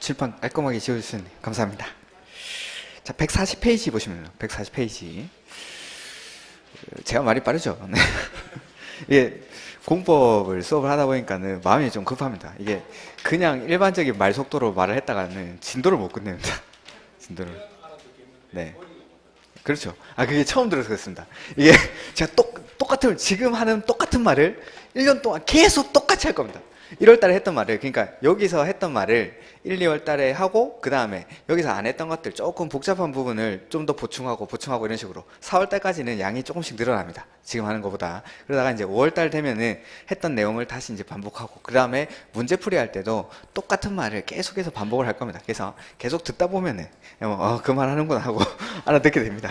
칠판 깔끔하게 지워주셨네요. 감사합니다. 자, 140페이지 보시면요. 140페이지. 제가 말이 빠르죠. 네. 이게 공법을 수업을 하다 보니까는 마음이 좀 급합니다. 이게 그냥 일반적인 말 속도로 말을 했다가는 진도를 못 끝냅니다. 진도를. 네. 그렇죠. 아, 그게 처음 들어서 그렇습니다. 이게 제가 똑같은, 지금 하는 똑같은 말을 1년 동안 계속 똑같이 할 겁니다. 1월 달에 했던 말을, 그러니까 여기서 했던 말을 1, 2월 달에 하고, 그 다음에 여기서 안 했던 것들 조금 복잡한 부분을 좀 더 보충하고 이런 식으로 4월 달까지는 양이 조금씩 늘어납니다. 지금 하는 것보다. 그러다가 이제 5월 달 되면은 했던 내용을 다시 이제 반복하고, 그 다음에 문제풀이 할 때도 똑같은 말을 계속해서 반복을 할 겁니다. 그래서 계속 듣다 보면은, 그 말 하는구나 하고 알아듣게 됩니다.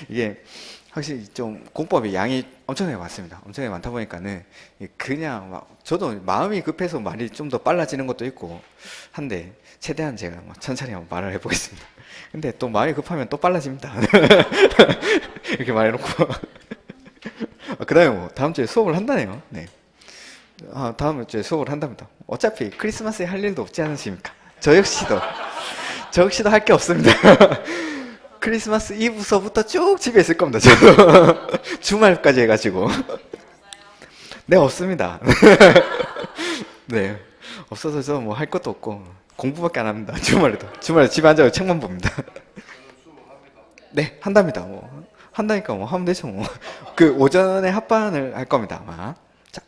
이게 확실히 좀 공법이 양이 엄청나게 많습니다. 엄청나게 많다 보니까는 그냥 막 저도 마음이 급해서 말이 좀 더 빨라지는 것도 있고 한데 최대한 제가 천천히 한번 말을 해보겠습니다. 근데 또 마음이 급하면 또 빨라집니다. 이렇게 말해놓고 그 다음에 뭐 다음 주에 수업을 한다네요. 네. 다음 주에 수업을 한답니다. 어차피 크리스마스에 할 일도 없지 않으십니까? 저 역시도 할 게 없습니다. 크리스마스 이브서부터 쭉 집에 있을 겁니다. 저도 주말까지 해가지고. 네, 없습니다. 네, 없어서 저 뭐 할 것도 없고 공부밖에 안 합니다. 주말에 집에 앉아서 책만 봅니다. 네, 한답니다. 뭐 한다니까 뭐 하면 되죠. 뭐 그 오전에 합반을 할 겁니다. 아마. 자,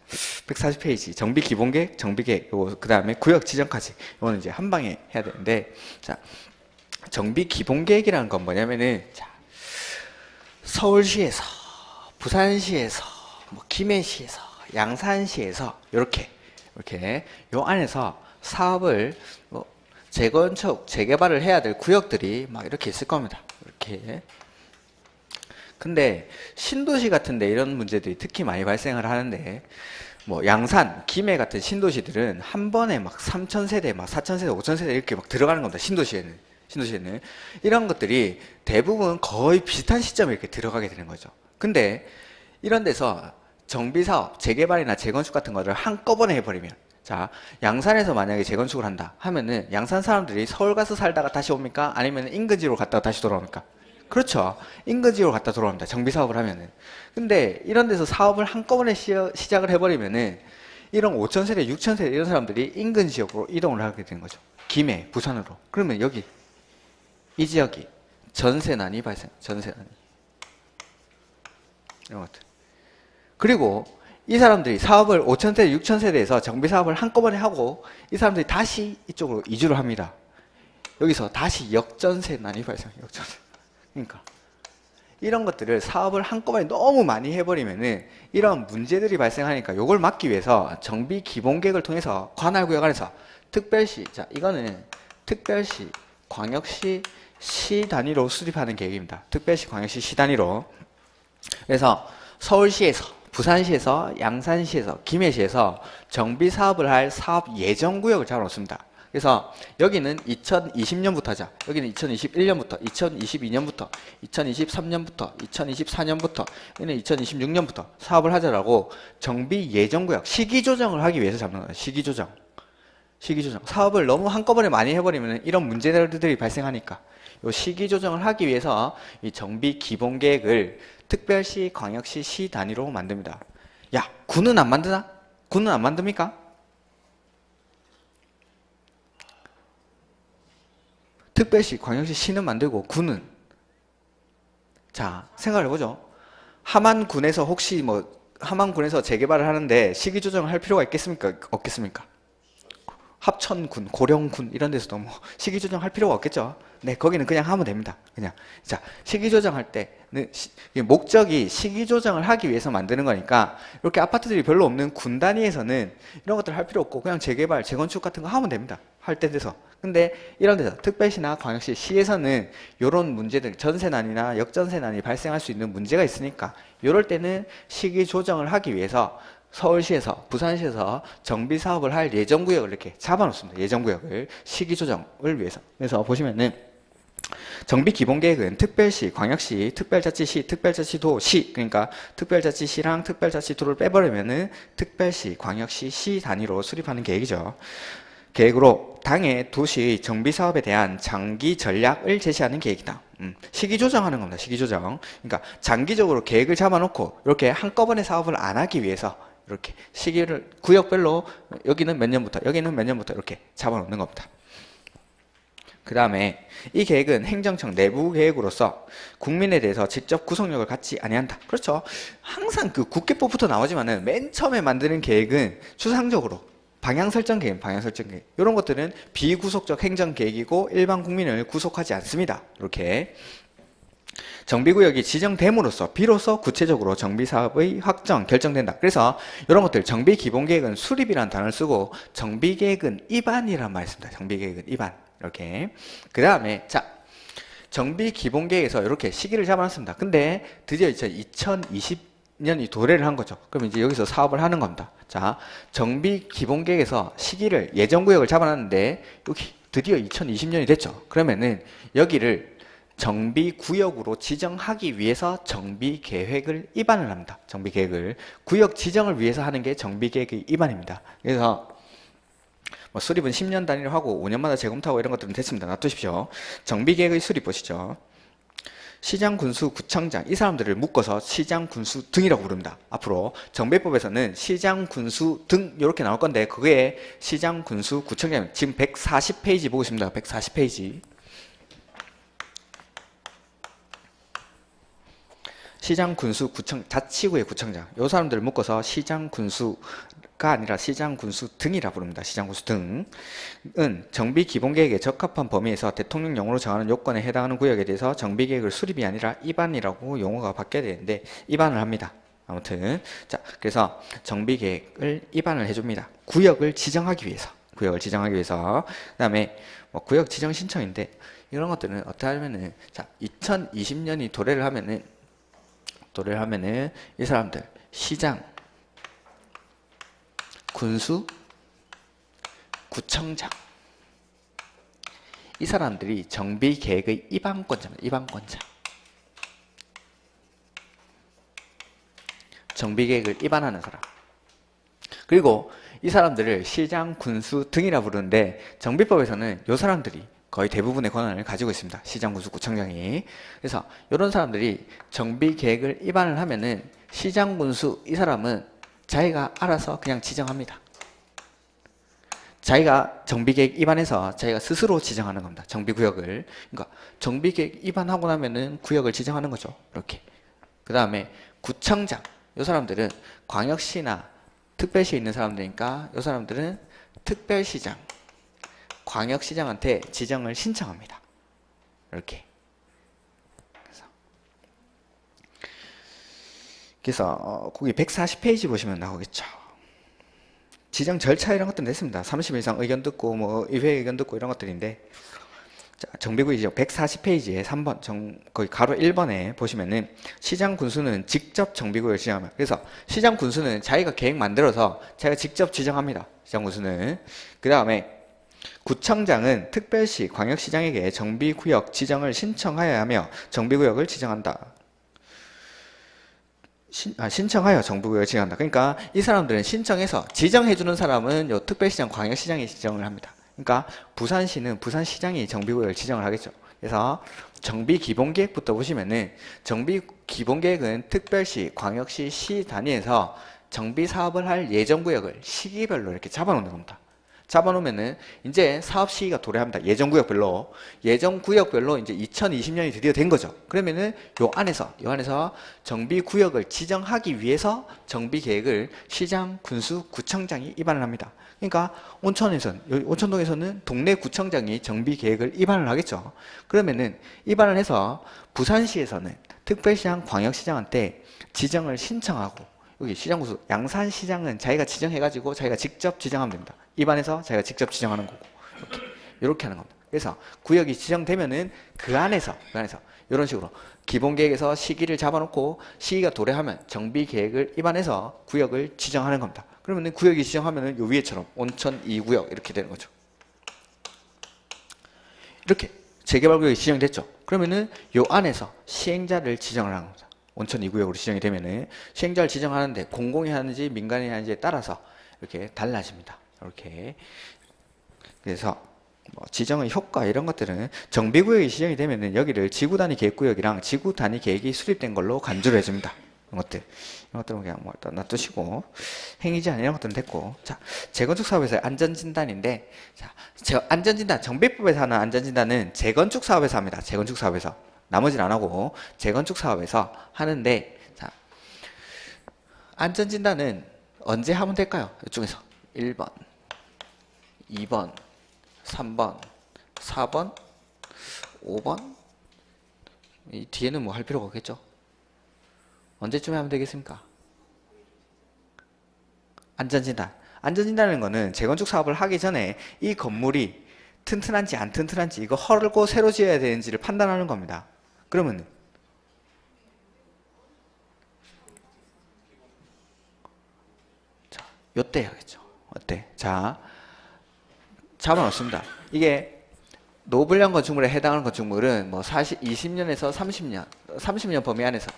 140페이지 정비 기본계획, 정비계획, 그 다음에 구역 지정까지. 이거는 이제 한 방에 해야 되는데, 자. 정비 기본계획이라는 건 뭐냐면은, 자, 서울시에서, 부산시에서, 뭐 김해시에서, 양산시에서 이렇게 요 안에서 사업을 재건축, 재개발을 해야 될 구역들이 막 이렇게 있을 겁니다. 이렇게. 근데 신도시 같은데 이런 문제들이 특히 많이 발생을 하는데, 뭐 양산, 김해 같은 신도시들은 한 번에 막 3,000세대, 막 4,000세대, 5,000세대 이렇게 막 들어가는 겁니다. 신도시에는 이런 것들이 대부분 거의 비슷한 시점에 이렇게 들어가게 되는 거죠. 근데 이런 데서 정비사업, 재개발이나 재건축 같은 거를 한꺼번에 해버리면, 자, 양산에서 만약에 재건축을 한다 하면은 양산 사람들이 서울 가서 살다가 다시 옵니까? 아니면 인근지로 갔다가 다시 돌아옵니까? 그렇죠. 인근지로 갔다 돌아옵니다. 정비사업을 하면은. 근데 이런 데서 사업을 한꺼번에 시작을 해버리면은 이런 5,000세대, 6,000세대 이런 사람들이 인근 지역으로 이동을 하게 되는 거죠. 김해, 부산으로. 그러면 여기 이 지역이 전세난이 전세난이. 이런 것들. 그리고 이 사람들이 사업을 5,000세대, 6,000세대에서 정비 사업을 한꺼번에 하고 이 사람들이 다시 이쪽으로 이주를 합니다. 여기서 다시 역전세난이 역전세. 그러니까 이런 것들을 사업을 한꺼번에 너무 많이 해버리면은 이런 문제들이 발생하니까 이걸 막기 위해서 정비 기본계획을 통해서 관할구역 안에서 특별시, 자, 이거는 특별시, 광역시, 시 단위로 수립하는 계획입니다. 특별시, 광역시, 시 단위로. 그래서 서울시에서, 부산시에서, 양산시에서, 김해시에서 정비 사업을 할 사업 예정구역을 잡아놓습니다. 그래서 여기는 2020년부터 하자. 여기는 2021년부터, 2022년부터, 2023년부터, 2024년부터, 여기는 2026년부터 사업을 하자라고 정비 예정구역, 시기조정을 하기 위해서 잡는 거예요. 시기조정. 사업을 너무 한꺼번에 많이 해버리면 이런 문제들이 발생하니까 이 시기조정을 하기 위해서 이 정비 기본계획을 특별시, 광역시, 시 단위로 만듭니다. 야, 구는 안 만드나? 구는 안 만듭니까? 특별시, 광역시, 시는 만들고 구는, 자, 생각을 해보죠. 함안군에서 혹시 함안군에서 재개발을 하는데 시기조정을 할 필요가 있겠습니까? 없겠습니까? 합천군, 고령군 이런 데서도 뭐 시기조정 할 필요가 없겠죠. 네, 거기는 그냥 하면 됩니다. 그냥. 자, 시기조정할 때는 목적이 시기조정을 하기 위해서 만드는 거니까 이렇게 아파트들이 별로 없는 군 단위에서는 이런 것들 할 필요 없고 그냥 재개발, 재건축 같은 거 하면 됩니다. 할 때 돼서. 근데 이런 데서 특별시나 광역시, 시에서는 이런 문제들, 전세난이나 역전세난이 발생할 수 있는 문제가 있으니까 이럴 때는 시기조정을 하기 위해서 서울시에서, 부산시에서 정비 사업을 할 예정구역을 이렇게 잡아놓습니다. 예정구역을 시기조정을 위해서. 그래서 보시면은 정비 기본계획은 특별시, 광역시, 특별자치시, 특별자치도, 시, 그러니까 특별자치시랑 특별자치도를 빼버리면은 특별시, 광역시, 시 단위로 수립하는 계획이죠. 계획으로 당의 도시 정비 사업에 대한 장기 전략을 제시하는 계획이다. 시기 조정하는 겁니다. 시기 조정. 그러니까 장기적으로 계획을 잡아놓고 이렇게 한꺼번에 사업을 안 하기 위해서 이렇게 시기를 구역별로 여기는 몇 년부터 여기는 몇 년부터 이렇게 잡아놓는 겁니다. 그 다음에 이 계획은 행정청 내부 계획으로서 국민에 대해서 직접 구속력을 갖지 아니한다. 그렇죠. 항상 그 국회법부터 나오지만은 맨 처음에 만드는 계획은 추상적으로 방향 설정 계획, 이런 것들은 비구속적 행정 계획이고 일반 국민을 구속하지 않습니다. 이렇게 정비구역이 지정됨으로써 비로소 구체적으로 정비사업의 확정, 결정된다. 그래서 이런 것들 정비기본계획은 수립이라는 단어를 쓰고 정비계획은 입안이란 말을 씁니다. 정비계획은 입안. 이렇게. 그 다음에 자 정비기본계획에서 이렇게 시기를 잡아놨습니다. 근데 드디어 이제 2020년이 도래를 한 거죠. 그럼 이제 여기서 사업을 하는 겁니다. 자, 정비기본계획에서 시기를 예정구역을 잡아놨는데 여기 드디어 2020년이 됐죠. 그러면은 여기를 정비구역으로 지정하기 위해서 정비계획을 입안을 합니다. 정비계획을 구역 지정을 위해서 하는 게 정비계획의 입안입니다. 그래서 뭐 수립은 10년 단위로 하고 5년마다 재검토하고 이런 것들은 됐습니다. 놔두십시오. 정비계획의 수립 보시죠. 시장, 군수, 구청장 이 사람들을 묶어서 시장, 군수 등이라고 부릅니다. 앞으로 정비법에서는 시장, 군수 등 이렇게 나올 건데 그게 시장, 군수, 구청장 지금 140페이지 보고 있습니다. 140페이지. 시장, 군수, 구청, 자치구의 구청장 이 사람들을 묶어서 시장, 군수가 아니라 시장, 군수 등이라 부릅니다. 시장, 군수 등은 정비기본계획에 적합한 범위에서 대통령령으로 정하는 요건에 해당하는 구역에 대해서 정비계획을 수립이 아니라 입안이라고 용어가 바뀌어야 되는데 입안을 합니다. 아무튼 자 그래서 정비계획을 입안을 해줍니다. 구역을 지정하기 위해서 그 다음에 뭐 구역 지정 신청인데 이런 것들은 어떻게 하면은 자 2020년이 도래를 하면은 이 사람들 시장, 군수, 구청장 이 사람들이 정비계획의 입안권자입니다. 입안권자. 정비계획을 입안하는 사람. 그리고 이 사람들을 시장, 군수 등이라 부르는데 정비법에서는 이 사람들이 거의 대부분의 권한을 가지고 있습니다. 시장, 군수, 구청장이. 그래서 이런 사람들이 정비계획을 입안을 하면은 시장, 군수 이 사람은 자기가 알아서 그냥 지정합니다. 자기가 정비계획 입안해서 자기가 스스로 지정하는 겁니다. 정비구역을. 그러니까 정비계획 입안하고 나면은 구역을 지정하는 거죠. 이렇게. 그 다음에 구청장. 이 사람들은 광역시나 특별시에 있는 사람들이니까 이 사람들은 특별시장, 광역시장한테 지정을 신청합니다. 이렇게. 그래서 거기 140페이지 보시면 나오겠죠. 지정 절차 이런 것들은 됐습니다. 30일 이상 의견 듣고 뭐 의회 의견 듣고 이런 것들인데 자, 정비구역이죠. 140페이지에 3번 거기 가로 1번에 보시면은 시장 군수는 직접 정비구역을 지정합니다. 그래서 시장 군수는 자기가 계획 만들어서 자기가 직접 지정합니다. 시장 군수는. 그 다음에 구청장은 특별시, 광역시장에게 정비구역 지정을 신청하여야 하며 정비구역을 지정한다. 신청하여 정비구역을 지정한다. 그러니까 이 사람들은 신청해서 지정해주는 사람은 요 특별시장, 광역시장이 지정을 합니다. 그러니까 부산시는 부산시장이 정비구역을 지정을 하겠죠. 그래서 정비기본계획부터 보시면은 정비기본계획은 특별시, 광역시, 시 단위에서 정비사업을 할 예정구역을 시기별로 이렇게 잡아놓는 겁니다. 잡아놓으면은 이제 사업 시기가 도래합니다. 예정구역별로 이제 2020년이 드디어 된 거죠. 그러면은 요 안에서 정비구역을 지정하기 위해서 정비계획을 시장, 군수, 구청장이 입안을 합니다. 그러니까 온천동에서는 동네 구청장이 정비계획을 입안을 하겠죠. 그러면은 입안을 해서 부산시에서는 특별시장, 광역시장한테 지정을 신청하고 여기 시장군수 양산시장은 자기가 지정해가지고 자기가 직접 지정하면 됩니다. 입안에서 자기가 직접 지정하는 거고 이렇게 하는 겁니다. 그래서 구역이 지정되면은 그 안에서 이런 식으로 기본계획에서 시기를 잡아놓고 시기가 도래하면 정비계획을 입안해서 구역을 지정하는 겁니다. 그러면은 구역이 지정하면은 요 위에처럼 온천 2구역 이렇게 되는 거죠. 이렇게 재개발구역이 지정됐죠. 그러면은 요 안에서 시행자를 지정을 하는 겁니다. 온천 2구역으로 지정이 되면은 시행자를 지정하는데 공공이 하는지 민간이 하는지에 따라서 이렇게 달라집니다. 이렇게 그래서 뭐 지정의 효과 이런 것들은 정비구역이 지정이 되면은 여기를 지구단위 계획구역이랑 지구단위 계획이 수립된 걸로 간주를 해줍니다. 이런 것들은 그냥 뭐 일단 놔두시고 행위제한 이런 것들은 됐고, 자 재건축 사업에서의 안전진단인데, 자 안전진단 정비법에서 하는 안전진단은 재건축 사업에서 합니다. 재건축 사업에서 나머지는 안 하고 재건축 사업에서 하는데, 자 안전진단은 언제 하면 될까요? 이쪽에서 1번, 2번, 3번, 4번, 5번, 이 뒤에는 뭐 할 필요가 없겠죠. 언제쯤 하면 되겠습니까? 안전진단. 안전진단이라는 거는 재건축 사업을 하기 전에 이 건물이 튼튼한지 안 튼튼한지, 이거 헐고 새로 지어야 되는지를 판단하는 겁니다. 그러면 자, 요때 해야겠죠. 어때? 자, 잡아놓습니다. 이게 노블령 건축물에 해당하는 건축물은 뭐 20년에서 30년 범위 안에서,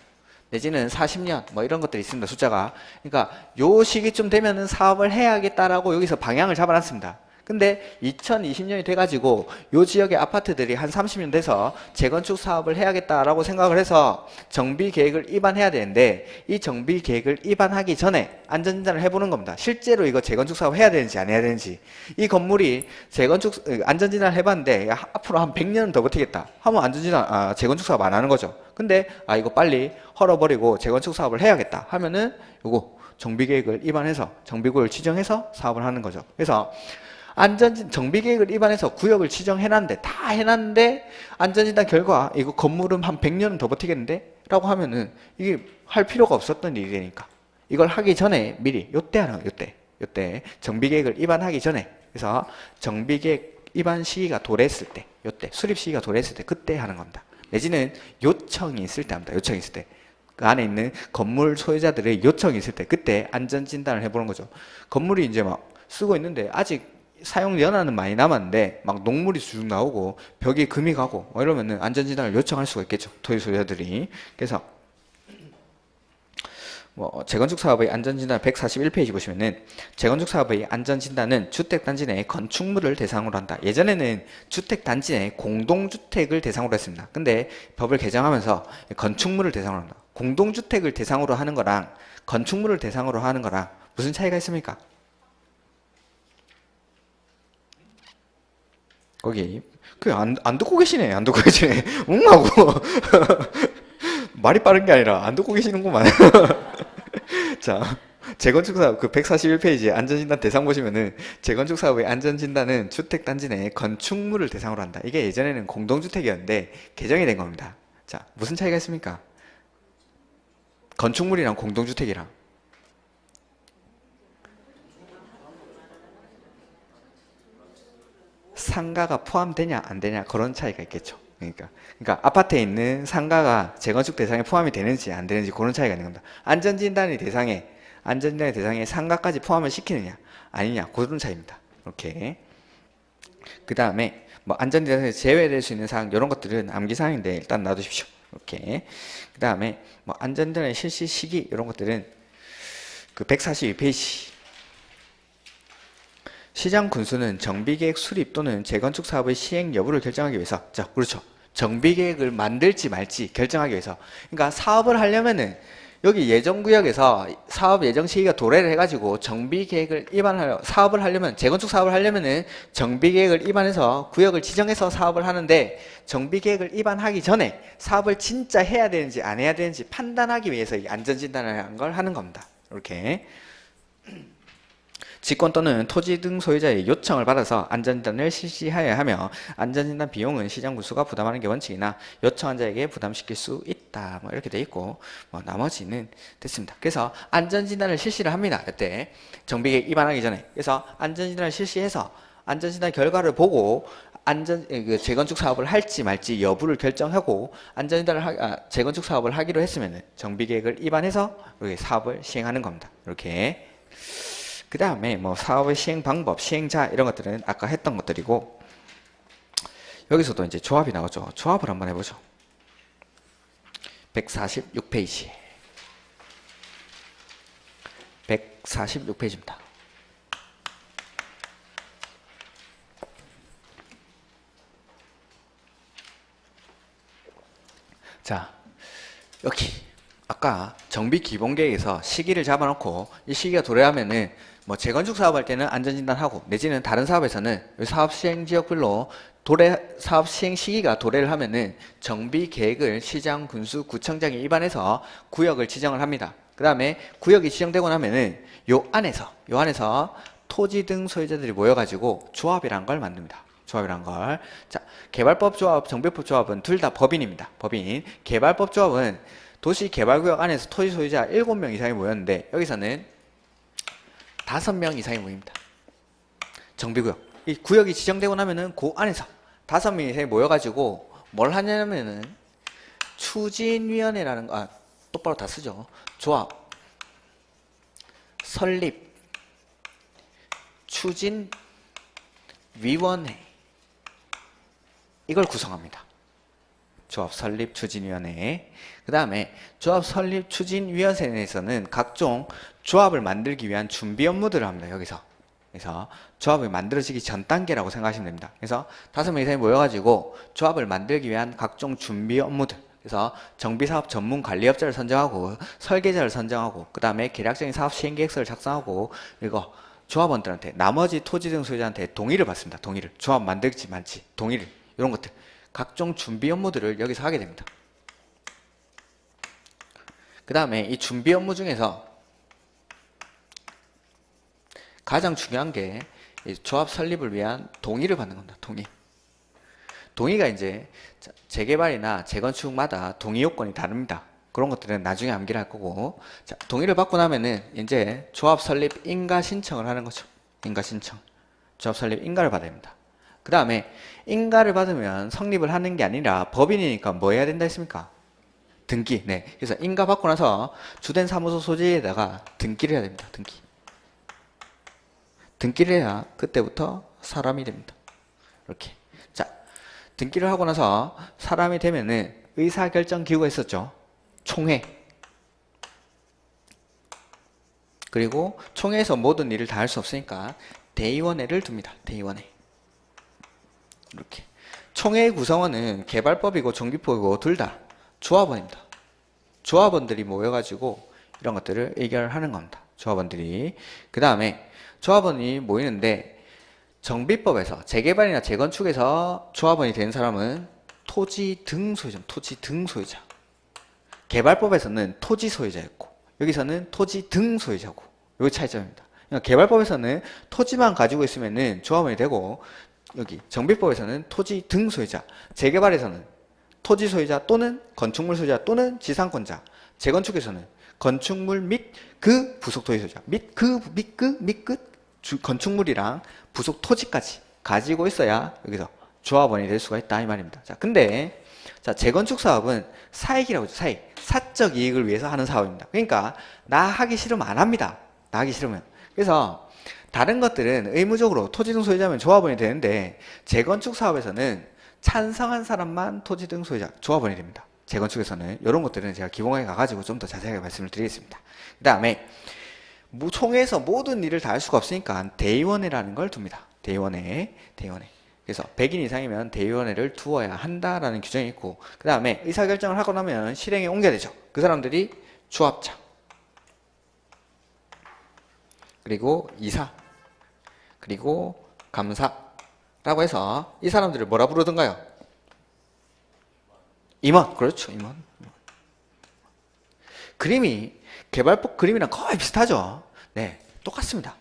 내지는 40년 뭐 이런 것들이 있습니다. 숫자가. 그러니까 요 시기쯤 되면은 사업을 해야겠다라고 여기서 방향을 잡아놨습니다. 근데 2020년이 돼가지고 요 지역의 아파트들이 한 30년 돼서 재건축 사업을 해야겠다라고 생각을 해서 정비 계획을 입안해야 되는데, 이 정비 계획을 입안하기 전에 안전진단을 해보는 겁니다. 실제로 이거 재건축 사업 해야 되는지 안 해야 되는지, 이 건물이 안전진단을 해봤는데 앞으로 한 100년은 더 버티겠다 하면 재건축 사업 안 하는 거죠. 근데 이거 빨리 헐어버리고 재건축 사업을 해야겠다 하면은 요거 정비 계획을 입안해서 정비구역을 지정해서 사업을 하는 거죠. 그래서 정비계획을 입안해서 구역을 지정해놨는데, 다 해놨는데, 안전진단 결과, 이거 건물은 한 100년은 더 버티겠는데? 라고 하면은, 이게 할 필요가 없었던 일이 되니까. 이걸 하기 전에 미리, 요때 하는 거예요, 요때. 정비계획을 입안하기 전에. 그래서, 정비계획 입안 시기가 도래했을 때, 요때. 수립 시기가 도래했을 때, 그때 하는 겁니다. 내지는 요청이 있을 때 합니다. 요청이 있을 때. 그 안에 있는 건물 소유자들의 요청이 있을 때, 그때 안전진단을 해보는 거죠. 건물이 이제 막 쓰고 있는데, 아직 사용 연한은 많이 남았는데 막 녹물이 쭉 나오고 벽이 금이 가고 이러면은 안전진단을 요청할 수가 있겠죠, 토지 소유자들이. 그래서 뭐 재건축 사업의 안전진단 141페이지 보시면은, 재건축 사업의 안전진단은 주택단지 내 건축물을 대상으로 한다. 예전에는 주택단지 내 공동주택을 대상으로 했습니다. 근데 법을 개정하면서 건축물을 대상으로 한다. 공동주택을 대상으로 하는 거랑 건축물을 대상으로 하는 거랑 무슨 차이가 있습니까? 거기 안 듣고 계시네. 안 듣고 계시네. 하고 말이 빠른 게 아니라 안 듣고 계시는구만. 자, 재건축 사업 그 141페이지 안전진단 대상 보시면은, 재건축 사업의 안전진단은 주택단지 내 건축물을 대상으로 한다. 이게 예전에는 공동주택이었는데 개정이 된 겁니다. 자, 무슨 차이가 있습니까? 건축물이랑 공동주택이랑. 상가가 포함되냐 안 되냐, 그런 차이가 있겠죠. 그러니까 아파트에 있는 상가가 재건축 대상에 포함이 되는지 안 되는지, 그런 차이가 있는 겁니다. 안전진단의 대상에 상가까지 포함을 시키느냐 아니냐, 그런 차이입니다. 이렇게. 그 다음에 뭐 안전진단에서 제외될 수 있는 사항, 이런 것들은 암기사항인데 일단 놔두십시오. 이렇게. 그 다음에 뭐 안전진단의 실시 시기, 이런 것들은 그 142페이지. 시장 군수는 정비계획 수립 또는 재건축 사업의 시행 여부를 결정하기 위해서, 자, 그렇죠. 정비계획을 만들지 말지 결정하기 위해서. 그러니까 사업을 하려면은 여기 예정구역에서 사업 예정 시기가 도래를 해가지고 사업을 하려면, 재건축 사업을 하려면은 정비계획을 입안해서 구역을 지정해서 사업을 하는데, 정비계획을 입안하기 전에 사업을 진짜 해야 되는지 안 해야 되는지 판단하기 위해서 이 안전진단을 하는 걸 하는 겁니다. 이렇게. 직권 또는 토지 등 소유자의 요청을 받아서 안전진단을 실시하여야 하며, 안전진단 비용은 시장 군수가 부담하는 게 원칙이나 요청한 자에게 부담시킬 수 있다. 뭐 이렇게 돼 있고, 뭐 나머지는 됐습니다. 그래서 안전진단을 실시를 합니다. 이때 정비계획 입안하기 전에. 그래서 안전진단을 실시해서 안전진단 결과를 보고 재건축 사업을 할지 말지 여부를 결정하고, 재건축 사업을 하기로 했으면 정비계획을 입안해서 이렇게 사업을 시행하는 겁니다. 이렇게. 그 다음에 뭐 사업의 시행 방법, 시행자, 이런 것들은 아까 했던 것들이고, 여기서도 이제 조합이 나오죠. 조합을 한번 해보죠. 146페이지. 146페이지입니다. 자, 여기 아까 정비 기본계획에서 시기를 잡아놓고 이 시기가 도래하면은 뭐 재건축 사업할 때는 안전진단하고 내지는 다른 사업에서는 사업 시행 지역별로 사업 시행 시기가 도래를 하면은 정비 계획을 시장, 군수, 구청장이 입안해서 구역을 지정을 합니다. 그 다음에 구역이 지정되고 나면은 요 안에서 토지 등 소유자들이 모여가지고 조합이라는 걸 만듭니다. 조합이란 걸. 자, 개발법 조합, 정비법 조합은 둘 다 법인입니다. 법인. 개발법 조합은 도시개발구역 안에서 토지 소유자 7명 이상이 모였는데 여기서는 5명 이상이 모입니다. 정비구역. 이 구역이 지정되고 나면은 그 안에서 5명 이상이 모여가지고 뭘 하냐면은 추진위원회라는 거, 똑바로 다 쓰죠. 조합, 설립, 추진위원회. 이걸 구성합니다. 조합 설립 추진위원회. 그 다음에 조합 설립 추진위원회에서는 각종 조합을 만들기 위한 준비 업무들을 합니다. 여기서. 그래서 조합이 만들어지기 전 단계라고 생각하시면 됩니다. 그래서 5명 이상이 모여가지고 조합을 만들기 위한 각종 준비 업무들. 그래서 정비사업 전문 관리업자를 선정하고 설계자를 선정하고 그 다음에 계략적인 사업 시행계획서를 작성하고 그리고 조합원들한테 나머지 토지 등 소유자한테 동의를 받습니다. 동의를. 조합 만들지 말지 동의를. 이런 것들. 각종 준비 업무들을 여기서 하게 됩니다. 그 다음에 이 준비 업무 중에서 가장 중요한 게 조합 설립을 위한 동의를 받는 겁니다. 동의가 이제 재개발이나 재건축마다 동의 요건이 다릅니다. 그런 것들은 나중에 암기를 할 거고, 자, 동의를 받고 나면은 이제 조합 설립 인가 신청을 하는 거죠. 인가 신청. 조합 설립 인가를 받아야 됩니다. 그 다음에 인가를 받으면 성립을 하는 게 아니라 법인이니까 뭐 해야 된다 했습니까? 등기. 네. 그래서 인가 받고 나서 주된 사무소 소재에다가 등기를 해야 됩니다. 등기를 해야 그때부터 사람이 됩니다. 이렇게. 자, 등기를 하고 나서 사람이 되면은 의사결정 기구가 있었죠. 총회. 그리고 총회에서 모든 일을 다 할 수 없으니까 대의원회를 둡니다. 대의원회. 이렇게. 총회의 구성원은 개발법이고 정비법이고 둘 다 조합원입니다. 조합원들이 모여가지고 이런 것들을 의결하는 겁니다. 조합원들이. 그 다음에 조합원이 모이는데 정비법에서 재개발이나 재건축에서 조합원이 된 사람은 토지 등 소유자. 개발법에서는 토지 소유자였고 여기서는 토지 등 소유자고 여기 차이점입니다. 그러니까 개발법에서는 토지만 가지고 있으면은 조합원이 되고 여기 정비법에서는 토지 등 소유자, 재개발에서는 토지 소유자 또는 건축물 소유자 또는 지상권자, 재건축에서는 건축물 및 그 부속 토지 소유자 및 그 건축물이랑 부속 토지까지 가지고 있어야 여기서 조합원이 될 수가 있다 이 말입니다. 자, 근데 자, 재건축 사업은 사익이라고 하죠. 사적 이익을 위해서 하는 사업입니다. 그러니까 나 하기 싫으면 안 합니다. 나 하기 싫으면. 그래서 다른 것들은 의무적으로 토지 등 소유자면 조합원이 되는데 재건축 사업에서는 찬성한 사람만 토지 등 소유자, 조합원이 됩니다. 재건축에서는 이런 것들은 제가 기본강에 가가지고 좀 더 자세하게 말씀을 드리겠습니다. 그 다음에 총회에서 모든 일을 다 할 수가 없으니까 대의원회라는 걸 둡니다. 대의원회. 그래서 100인 이상이면 대의원회를 두어야 한다라는 규정이 있고 그 다음에 의사결정을 하고 나면 실행에 옮겨야 되죠. 그 사람들이 조합장 그리고 이사 그리고 감사라고 해서 이 사람들을 뭐라 부르던가요? 임원. 그렇죠. 임원. 그림이 개발법 그림이랑 거의 비슷하죠. 네, 똑같습니다.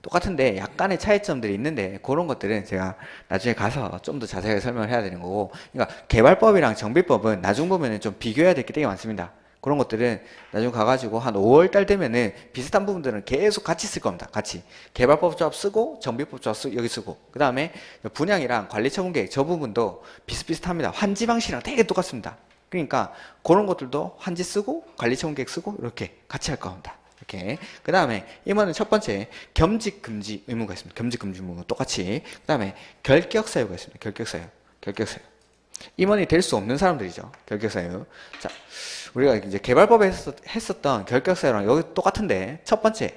똑같은데 약간의 차이점들이 있는데 그런 것들은 제가 나중에 가서 좀 더 자세하게 설명을 해야 되는 거고 그러니까 개발법이랑 정비법은 나중 보면은 좀 비교해야 될 게 되게 많습니다. 그런 것들은 나중에 가가지고 한 5월달 되면은 비슷한 부분들은 계속 같이 쓸 겁니다. 같이. 개발법 조합 쓰고 정비법 조합 여기 쓰고 그 다음에 분양이랑 관리처분계획 저 부분도 비슷비슷합니다. 환지 방식이랑 되게 똑같습니다. 그러니까 그런 것들도 환지 쓰고 관리처분계획 쓰고 이렇게 같이 할 겁니다. 이렇게. 그 다음에 임원은 첫 번째 겸직 금지 의무가 있습니다. 겸직 금지 의무 똑같이. 그 다음에 결격 사유가 있습니다. 결격 사유. 임원이 될 수 없는 사람들이죠. 결격 사유. 자, 우리가 이제 개발법에 했었던 결격 사유랑 여기 똑같은데 첫 번째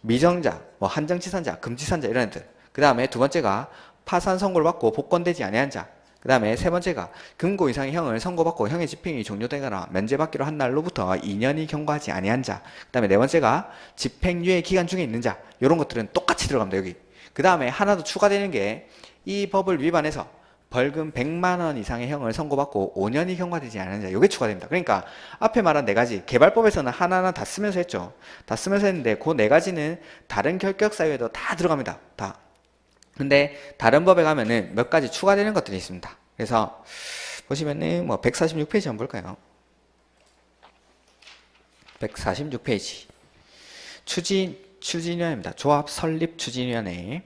미정자, 뭐 한정치산자, 금치산자 이런 애들. 그 다음에 두 번째가 파산 선고를 받고 복권되지 아니한 자. 그 다음에 세 번째가 금고 이상의 형을 선고받고 형의 집행이 종료되거나 면제받기로 한 날로부터 2년이 경과하지 아니한 자. 그 다음에 네 번째가 집행유예 기간 중에 있는 자. 이런 것들은 똑같이 들어갑니다. 여기. 그 다음에 하나 더 추가되는 게 이 법을 위반해서 벌금 100만 원 이상의 형을 선고받고 5년이 경과되지 않은 자. 이게 추가됩니다. 그러니까 앞에 말한 네 가지 개발법에서는 하나하나 다 쓰면서 했죠. 다 쓰면서 했는데 그 네 가지는 다른 결격 사유에도 다 들어갑니다. 다. 근데 다른 법에 가면은 몇 가지 추가되는 것들이 있습니다. 그래서 보시면은 뭐 146페이지 한번 볼까요? 146페이지. 추진위원회입니다. 조합 설립 추진위원회.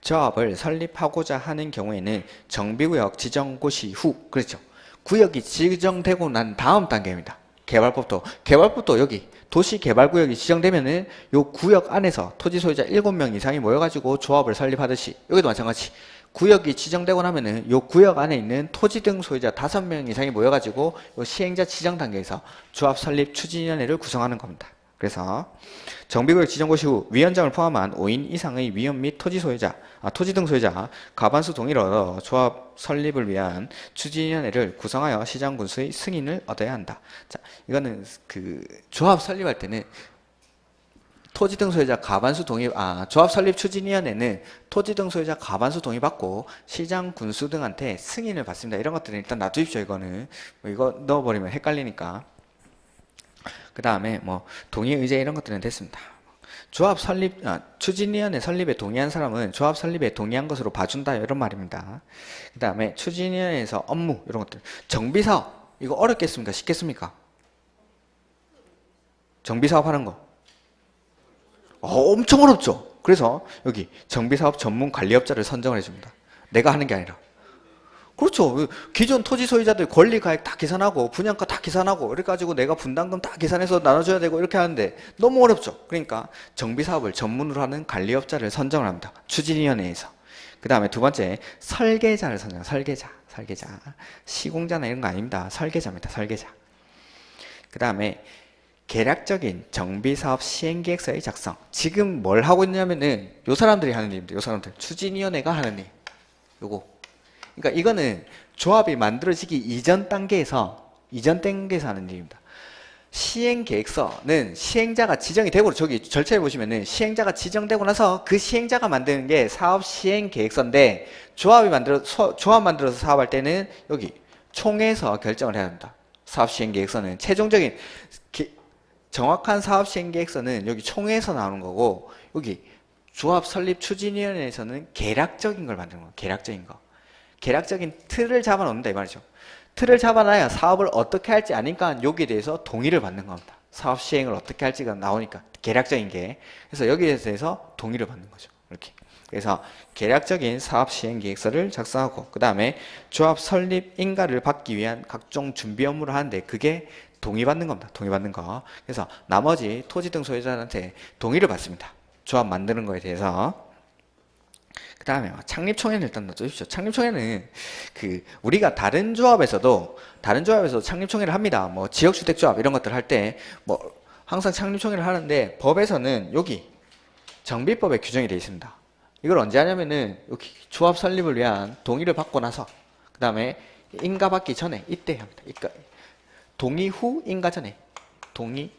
조합을 설립하고자 하는 경우에는 정비구역 지정고 시후, 그렇죠. 구역이 지정되고 난 다음 단계입니다. 개발법도 여기 도시개발구역이 지정되면은 요 구역 안에서 토지 소유자 7명 이상이 모여가지고 조합을 설립하듯이 여기도 마찬가지. 구역이 지정되고 나면은 요 구역 안에 있는 토지 등 소유자 5명 이상이 모여가지고 요 시행자 지정 단계에서 조합 설립 추진위원회를 구성하는 겁니다. 그래서 정비구역 지정고 시후 위원장을 포함한 5인 이상의 위원 및 토지 등 소유자 과반수 동의를 얻어 조합 설립을 위한 추진위원회를 구성하여 시장 군수의 승인을 얻어야 한다. 자, 이거는 그 조합 설립할 때는 토지 등 소유자 과반수 동의, 조합 설립 추진위원회는 토지 등 소유자 과반수 동의받고 시장 군수 등한테 승인을 받습니다. 이런 것들은 일단 놔두십시오. 이거는 이거 넣어버리면 헷갈리니까. 그 다음에 뭐 동의 의제 이런 것들은 됐습니다. 조합 설립, 추진위원회 설립에 동의한 사람은 조합 설립에 동의한 것으로 봐준다 이런 말입니다. 그 다음에 추진위원회에서 업무 이런 것들. 정비사업 이거 어렵겠습니까? 쉽겠습니까? 정비사업 하는 거 엄청 어렵죠. 그래서 여기 정비사업 전문 관리업자를 선정을 해줍니다. 내가 하는 게 아니라. 그렇죠. 기존 토지 소유자들 권리가액 다 계산하고 분양가 다 계산하고 이렇게 가지고 내가 분담금 다 계산해서 나눠줘야 되고 이렇게 하는데 너무 어렵죠. 그러니까 정비사업을 전문으로 하는 관리업자를 선정을 합니다. 추진위원회에서. 그 다음에 두 번째 설계자를 선정합니다. 설계자. 시공자나 이런 거 아닙니다. 설계자입니다. 설계자. 그 다음에 계략적인 정비사업 시행계획서의 작성. 지금 뭘 하고 있냐면은 요 사람들이 하는 일입니다. 요 사람들. 추진위원회가 하는 일. 요거. 그러니까 이거는 조합이 만들어지기 이전 단계에서 하는 일입니다. 시행계획서는 시행자가 지정이 되고 저기 절차에 보시면은 시행자가 지정되고 나서 그 시행자가 만드는 게 사업 시행계획서인데 조합 만들어서 사업할 때는 여기 총회에서 결정을 해야 합니다. 사업 시행계획서는 최종적인 정확한 사업 시행계획서는 여기 총회에서 나오는 거고 여기 조합 설립 추진위원회에서는 계략적인 걸 만드는 거예요. 계략적인 거. 계략적인 틀을 잡아놓는다 이 말이죠. 틀을 잡아놔야 사업을 어떻게 할지 아니까 여기에 대해서 동의를 받는 겁니다. 사업 시행을 어떻게 할지가 나오니까 계략적인 게. 그래서 여기에 대해서 동의를 받는 거죠. 이렇게. 그래서 계략적인 사업 시행 계획서를 작성하고 그 다음에 조합 설립 인가를 받기 위한 각종 준비 업무를 하는데 그게 동의받는 겁니다. 동의받는 거. 그래서 나머지 토지 등 소유자한테 동의를 받습니다. 조합 만드는 거에 대해서. 그 다음에 창립총회는 일단 넣어주십시오. 창립총회는 우리가 다른 조합에서도 창립총회를 합니다. 뭐 지역주택조합 이런 것들 할 때 뭐 항상 창립총회를 하는데 법에서는 여기 정비법에 규정이 되어 있습니다. 이걸 언제 하냐면은 여기 조합 설립을 위한 동의를 받고 나서 그 다음에 인가 받기 전에 이때 합니다. 동의 후 인가 전에 동의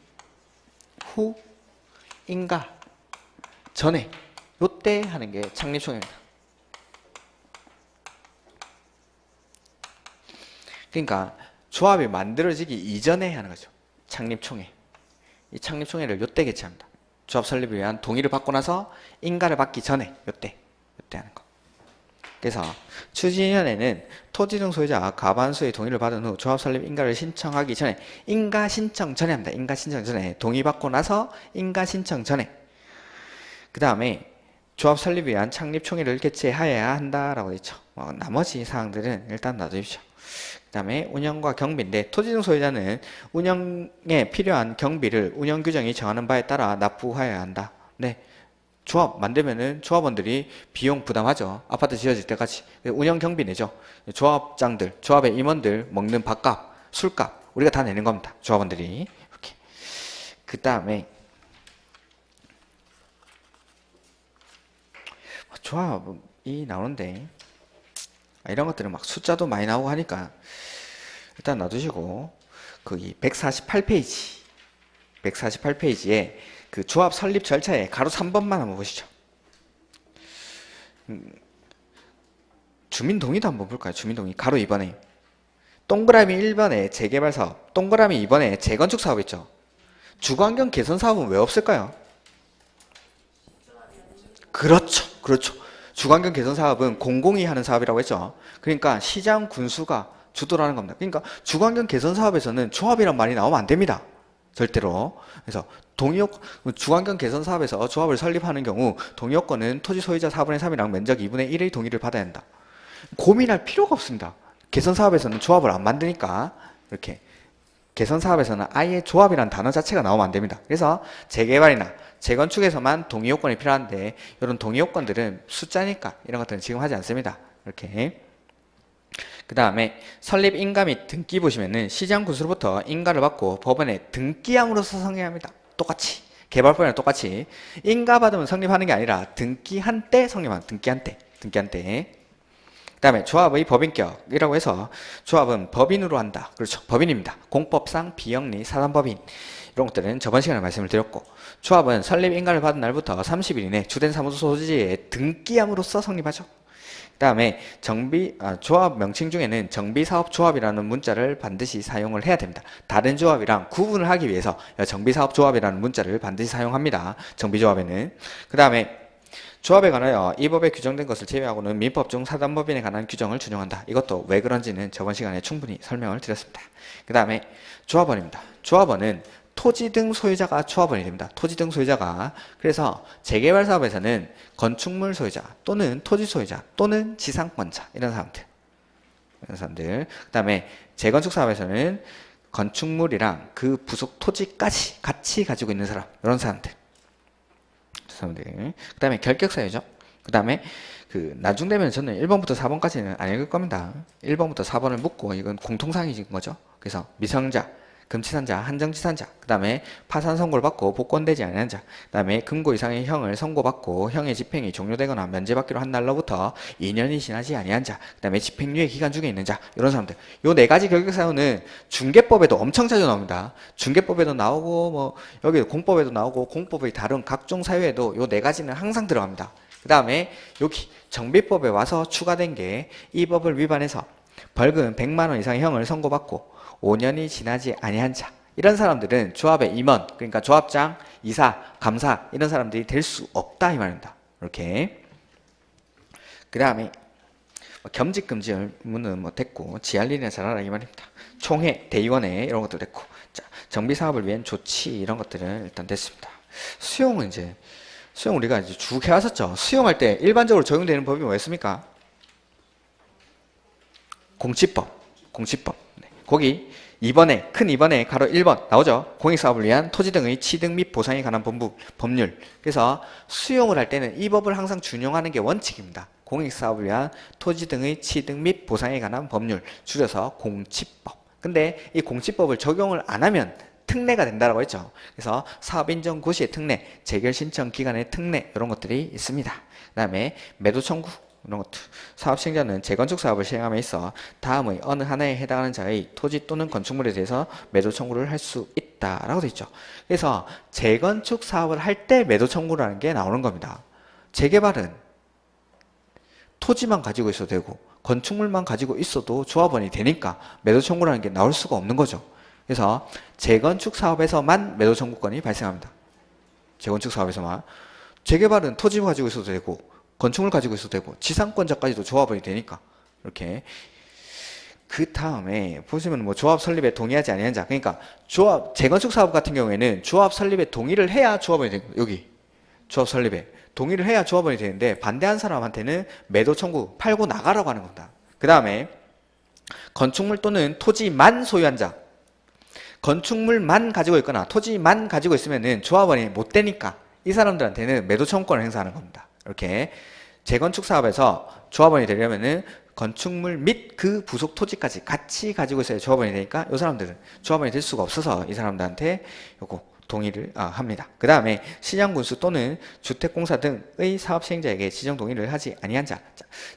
후 인가 전에 요때 하는 게 창립총회입니다. 그러니까 조합이 만들어지기 이전에 하는 거죠. 창립총회. 이 창립총회를 요때 개최합니다. 조합 설립을 위한 동의를 받고 나서 인가를 받기 전에 요때 하는 거. 그래서 추진위원회는 토지 등 소유자 과반수의 동의를 받은 후 조합 설립 인가를 신청하기 전에 인가 신청 전에 합니다. 인가 신청 전에 동의받고 나서 인가 신청 전에 그 다음에 조합 설립을 위한 창립총회를 개최하여야 한다라고 했죠. 나머지 사항들은 일단 놔두십시오. 그 다음에 운영과 경비인데 토지 등 소유자는 운영에 필요한 경비를 운영 규정이 정하는 바에 따라 납부하여야 한다. 네, 조합 만들면은 조합원들이 비용 부담하죠. 아파트 지어질 때까지 운영 경비 내죠. 조합장들, 조합의 임원들 먹는 밥값, 술값 우리가 다 내는 겁니다. 조합원들이. 이렇게. 그 다음에 조합이 나오는데 이런 것들은 막 숫자도 많이 나오고 하니까 일단 놔두시고 그 이 148페이지에 그 조합 설립 절차에 가로 3번만 한번 보시죠. 주민동의도 한번 볼까요? 주민동의 가로 2번에 동그라미 1번에 재개발 사업, 동그라미 2번에 재건축 사업 있죠. 주거환경 개선 사업은 왜 없을까요? 그렇죠. 주거환경 개선 사업은 공공이 하는 사업이라고 했죠. 그러니까 시장 군수가 주도를 하는 겁니다. 그러니까 주거환경 개선 사업에서는 조합이란 말이 나오면 안 됩니다. 절대로. 그래서 주거환경 개선 사업에서 조합을 설립하는 경우 동의요건은 토지 소유자 4분의 3이랑 면적 2분의 1의 동의를 받아야 한다. 고민할 필요가 없습니다. 개선 사업에서는 조합을 안 만드니까 이렇게 개선 사업에서는 아예 조합이라는 단어 자체가 나오면 안 됩니다. 그래서 재개발이나 재건축에서만 동의요건이 필요한데 이런 동의요건들은 숫자니까 이런 것들은 지금 하지 않습니다. 이렇게. 그 다음에 설립 인가 및 등기 보시면은 시장 군수로부터 인가를 받고 법원에 등기함으로써 성립합니다. 똑같이 개발법이랑 똑같이 인가 받으면 성립하는 게 아니라 등기한 때 성립합니다. 등기한 때. 그 다음에 조합의 법인격이라고 해서 조합은 법인으로 한다. 그렇죠. 법인입니다. 공법상 비영리 사단법인 이런 것들은 저번 시간에 말씀을 드렸고 조합은 설립 인가를 받은 날부터 30일 이내 주된 사무소 소지에 등기함으로써 성립하죠. 그 다음에 조합 명칭 중에는 정비사업조합이라는 문자를 반드시 사용을 해야 됩니다. 다른 조합이랑 구분을 하기 위해서 정비사업조합이라는 문자를 반드시 사용합니다. 정비조합에는. 그 다음에 조합에 관하여 이 법에 규정된 것을 제외하고는 민법 중 사단법인에 관한 규정을 준용한다. 이것도 왜 그런지는 저번 시간에 충분히 설명을 드렸습니다. 그 다음에 조합원입니다. 조합원은 토지 등 소유자가 조합원이 됩니다. 토지 등 소유자가. 그래서 재개발 사업에서는 건축물 소유자 또는 토지 소유자 또는 지상권자 이런 사람들. 그 다음에 재건축 사업에서는 건축물이랑 그 부속 토지까지 같이 가지고 있는 사람 이런 사람들. 그 다음에 결격사유죠. 그 다음에 나중 되면 저는 1번부터 4번까지는 안 읽을 겁니다. 1번부터 4번을 묻고 이건 공통사항인 거죠. 그래서 미성자, 금치산자, 한정치산자, 그 다음에 파산 선고를 받고 복권되지 않은 자, 그 다음에 금고 이상의 형을 선고받고 형의 집행이 종료되거나 면제받기로 한 날로부터 2년이 지나지 아니한 자, 그 다음에 집행유예 기간 중에 있는 자, 이런 사람들. 요 네 가지 결격사유는 중개법에도 엄청 자주 나옵니다. 중개법에도 나오고 뭐 여기 공법에도 나오고 공법의 다른 각종 사유에도 요 네 가지는 항상 들어갑니다. 그 다음에 여기 정비법에 와서 추가된 게 이 법을 위반해서 벌금 100만 원 이상의 형을 선고받고 5년이 지나지 아니한 자, 이런 사람들은 조합의 임원, 그러니까 조합장, 이사, 감사 이런 사람들이 될 수 없다 이 말입니다. 이렇게. 그 다음에 겸직금지 의무는 뭐 됐고 지할 일이나 잘하라 이 말입니다. 총회, 대의원회 이런 것도 됐고, 자, 정비사업을 위한 조치 이런 것들은 일단 됐습니다. 수용 우리가 이제 쭉 해왔었죠. 수용할 때 일반적으로 적용되는 법이 뭐였습니까? 공치법. 네. 거기 2번에 큰 2번에 가로 1번 나오죠. 공익사업을 위한 토지 등의 취득 및 보상에 관한 법률. 그래서 수용을 할 때는 이 법을 항상 준용하는 게 원칙입니다. 공익사업을 위한 토지 등의 취득 및 보상에 관한 법률, 줄여서 공치법. 근데 이 공치법을 적용을 안 하면 특례가 된다라고 했죠. 그래서 사업인정 고시의 특례, 재결 신청 기간의 특례 이런 것들이 있습니다. 그 다음에 매도 청구 이런 것들. 사업 시행자는 재건축 사업을 시행함에 있어 다음의 어느 하나에 해당하는 자의 토지 또는 건축물에 대해서 매도 청구를 할 수 있다라고 되어 있죠. 그래서 재건축 사업을 할 때 매도 청구라는 게 나오는 겁니다. 재개발은 토지만 가지고 있어도 되고 건축물만 가지고 있어도 조합원이 되니까 매도 청구라는 게 나올 수가 없는 거죠. 그래서 재건축 사업에서만 매도 청구권이 발생합니다. 재건축 사업에서만. 재개발은 토지 가지고 있어도 되고 건축물 가지고 있어도 되고 지상권자까지도 조합원이 되니까 이렇게. 그 다음에 보시면 뭐 조합 설립에 동의하지 아니한 자, 그러니까 재건축 사업 같은 경우에는 조합 설립에 동의를 해야 조합원이 되는 거예요. 여기 조합 설립에 동의를 해야 조합원이 되는데 반대한 사람한테는 매도 청구, 팔고 나가라고 하는 겁니다. 그 다음에 건축물 또는 토지만 소유한 자, 건축물만 가지고 있거나 토지만 가지고 있으면은 조합원이 못 되니까 이 사람들한테는 매도 청구권을 행사하는 겁니다. 이렇게 재건축 사업에서 조합원이 되려면은 건축물 및 그 부속 토지까지 같이 가지고 있어야 조합원이 되니까 이 사람들은 조합원이 될 수가 없어서 이 사람들한테 요거 동의를 합니다. 그 다음에 신양군수 또는 주택공사 등의 사업 시행자에게 지정 동의를 하지 아니한 자.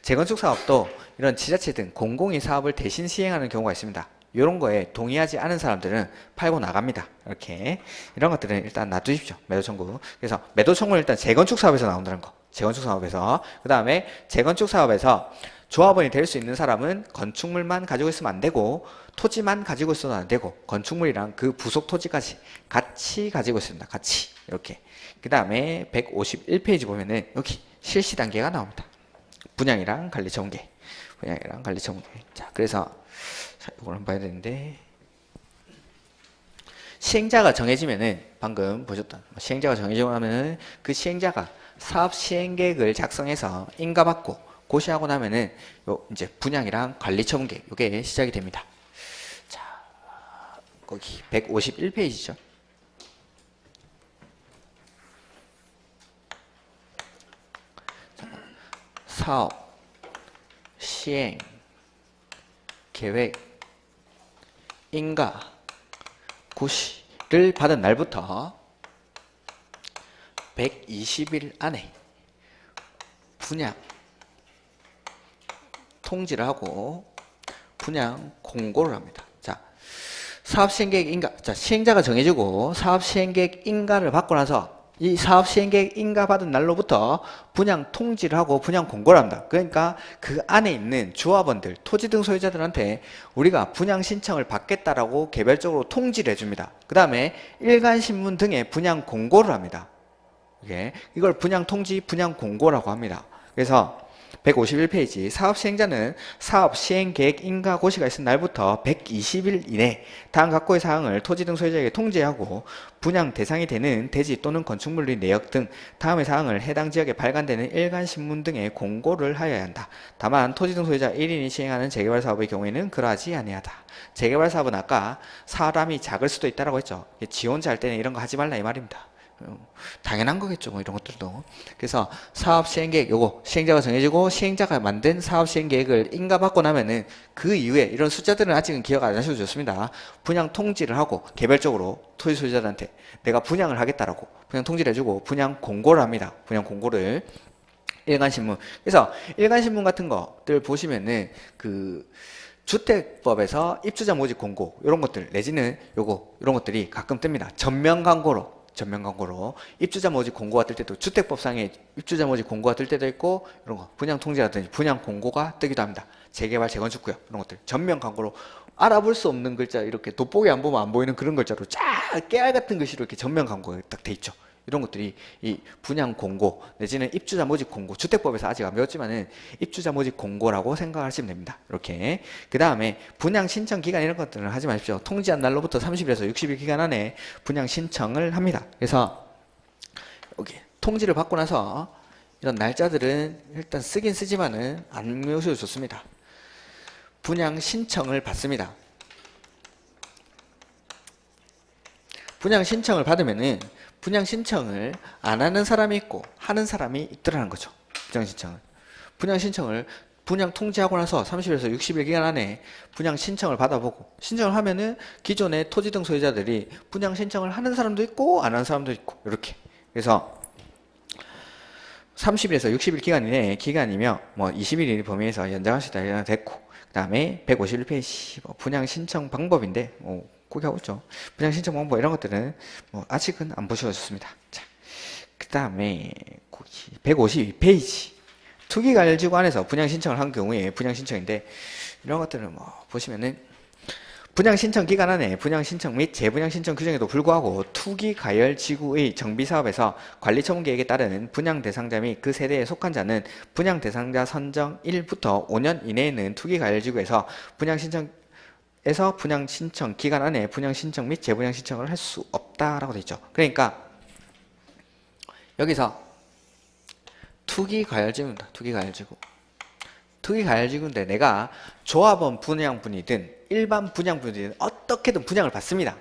재건축 사업도 이런 지자체 등 공공이 사업을 대신 시행하는 경우가 있습니다. 이런 거에 동의하지 않은 사람들은 팔고 나갑니다. 이렇게 이런 것들은 일단 놔두십시오. 매도 청구. 그래서 매도 청구는 일단 재건축 사업에서 나온다는 거. 재건축 사업에서. 그 다음에 재건축 사업에서 조합원이 될 수 있는 사람은 건축물만 가지고 있으면 안 되고 토지만 가지고 있어도 안 되고 건축물이랑 그 부속 토지까지 같이 가지고 있습니다. 같이 이렇게. 그 다음에 151페이지 보면은 여기 실시 단계가 나옵니다. 분양이랑 관리 전개. 분양이랑 관리 전개. 자, 그래서 이걸 한번 봐야 되는데 시행자가 정해지면은 방금 보셨던 시행자가 정해지고 나면은 그 시행자가 사업 시행 계획을 작성해서 인가받고 고시하고 나면은 요 이제 분양이랑 관리 처분계획 요게 시작이 됩니다. 자, 거기 151페이지죠. 사업 시행 계획 인가 고시를 받은 날부터 120일 안에 분양 통지를 하고 분양 공고를 합니다. 자, 사업 시행계획 인가. 자, 시행자가 정해지고 사업 시행계획 인가를 받고 나서 이 사업 시행계획 인가 받은 날로부터 분양 통지를 하고 분양 공고를 합니다. 그러니까 그 안에 있는 조합원들, 토지 등 소유자들한테 우리가 분양 신청을 받겠다라고 개별적으로 통지를 해줍니다. 그 다음에 일간신문 등에 분양 공고를 합니다. 이걸 분양 통지, 분양 공고라고 합니다. 그래서 151페이지 사업 시행자는 사업 시행 계획 인가 고시가 있은 날부터 120일 이내 다음 각고의 사항을 토지 등 소유자에게 통지하고 분양 대상이 되는 대지 또는 건축물의 내역 등 다음의 사항을 해당 지역에 발간되는 일간 신문 등에 공고를 하여야 한다. 다만 토지 등 소유자 1인이 시행하는 재개발 사업의 경우에는 그러하지 아니하다. 재개발 사업은 아까 사람이 작을 수도 있다라고 했죠. 지 혼자 할 때는 이런 거 하지 말라 이 말입니다. 당연한 거겠죠. 뭐 이런 것들도. 그래서 사업 시행계획 요거 시행자가 정해지고 시행자가 만든 사업 시행계획을 인가받고 나면은 그 이후에 이런 숫자들은 아직은 기억 안 하셔도 좋습니다. 분양 통지를 하고 개별적으로 토지 소유자들한테 내가 분양을 하겠다라고 분양 통지를 해주고 분양 공고를 합니다. 분양 공고를 일간신문. 그래서 일간신문 같은 것들 보시면은 그 주택법에서 입주자 모집 공고 이런 것들 내지는 요거 이런 것들이 가끔 뜹니다. 전면 광고로 입주자 모집 공고가 뜰 때도 주택법상에 입주자 모집 공고가 뜰 때도 있고 이런 거 분양 통지라든지 분양 공고가 뜨기도 합니다. 재개발 재건축구역 이런 것들 전면 광고로 알아볼 수 없는 글자 이렇게 돋보기 안 보면 안 보이는 그런 글자로 쫙 깨알 같은 글씨로 이렇게 전면 광고가 딱 돼 있죠. 이런 것들이 이 분양 공고 내지는 입주자 모집 공고 주택법에서 아직 안 배웠지만은 입주자 모집 공고라고 생각하시면 됩니다. 이렇게 그 다음에 분양 신청 기간 이런 것들은 하지 마십시오. 통지한 날로부터 30일에서 60일 기간 안에 분양 신청을 합니다. 그래서 여기 통지를 받고 나서 이런 날짜들은 일단 쓰긴 쓰지만은 안 외우셔도 좋습니다. 분양 신청을 받습니다. 분양 신청을 받으면은 분양 신청을 안 하는 사람이 있고 하는 사람이 있더라는 거죠. 분양 신청을. 분양 신청을 분양 통지하고 나서 30일에서 60일 기간 안에 분양 신청을 받아보고 신청을 하면은 기존의 토지 등 소유자들이 분양 신청을 하는 사람도 있고 안 하는 사람도 있고 이렇게. 그래서 30일에서 60일 기간 이내 기간이며 뭐 20일 범위에서 연장할 수 있다 됐고 그 다음에 151페이지 분양 신청 방법인데 거기 하고 있죠. 분양 신청 방법 이런 것들은 뭐 아직은 안 보셔도 좋습니다. 자, 그 다음에 152페이지 투기관리지구안에서 분양 신청을 한 경우에 분양 신청인데 이런 것들은 뭐 보시면은 분양 신청 기간 안에 분양 신청 및 재분양 신청 규정에도 불구하고 투기가열지구의 정비사업에서 관리처분계획에 따른 분양 대상자 및 그 세대에 속한 자는 분양 대상자 선정 1부터 5년 이내에는 투기가열지구에서 분양 신청 기간 안에 분양 신청 및 재분양 신청을 할 수 없다라고 되어 있죠. 그러니까 여기서 투기가열지구입니다. 투기가열지구인데 내가 조합원 분양분이든 일반 분양분이든 어떻게든 분양을 받습니다.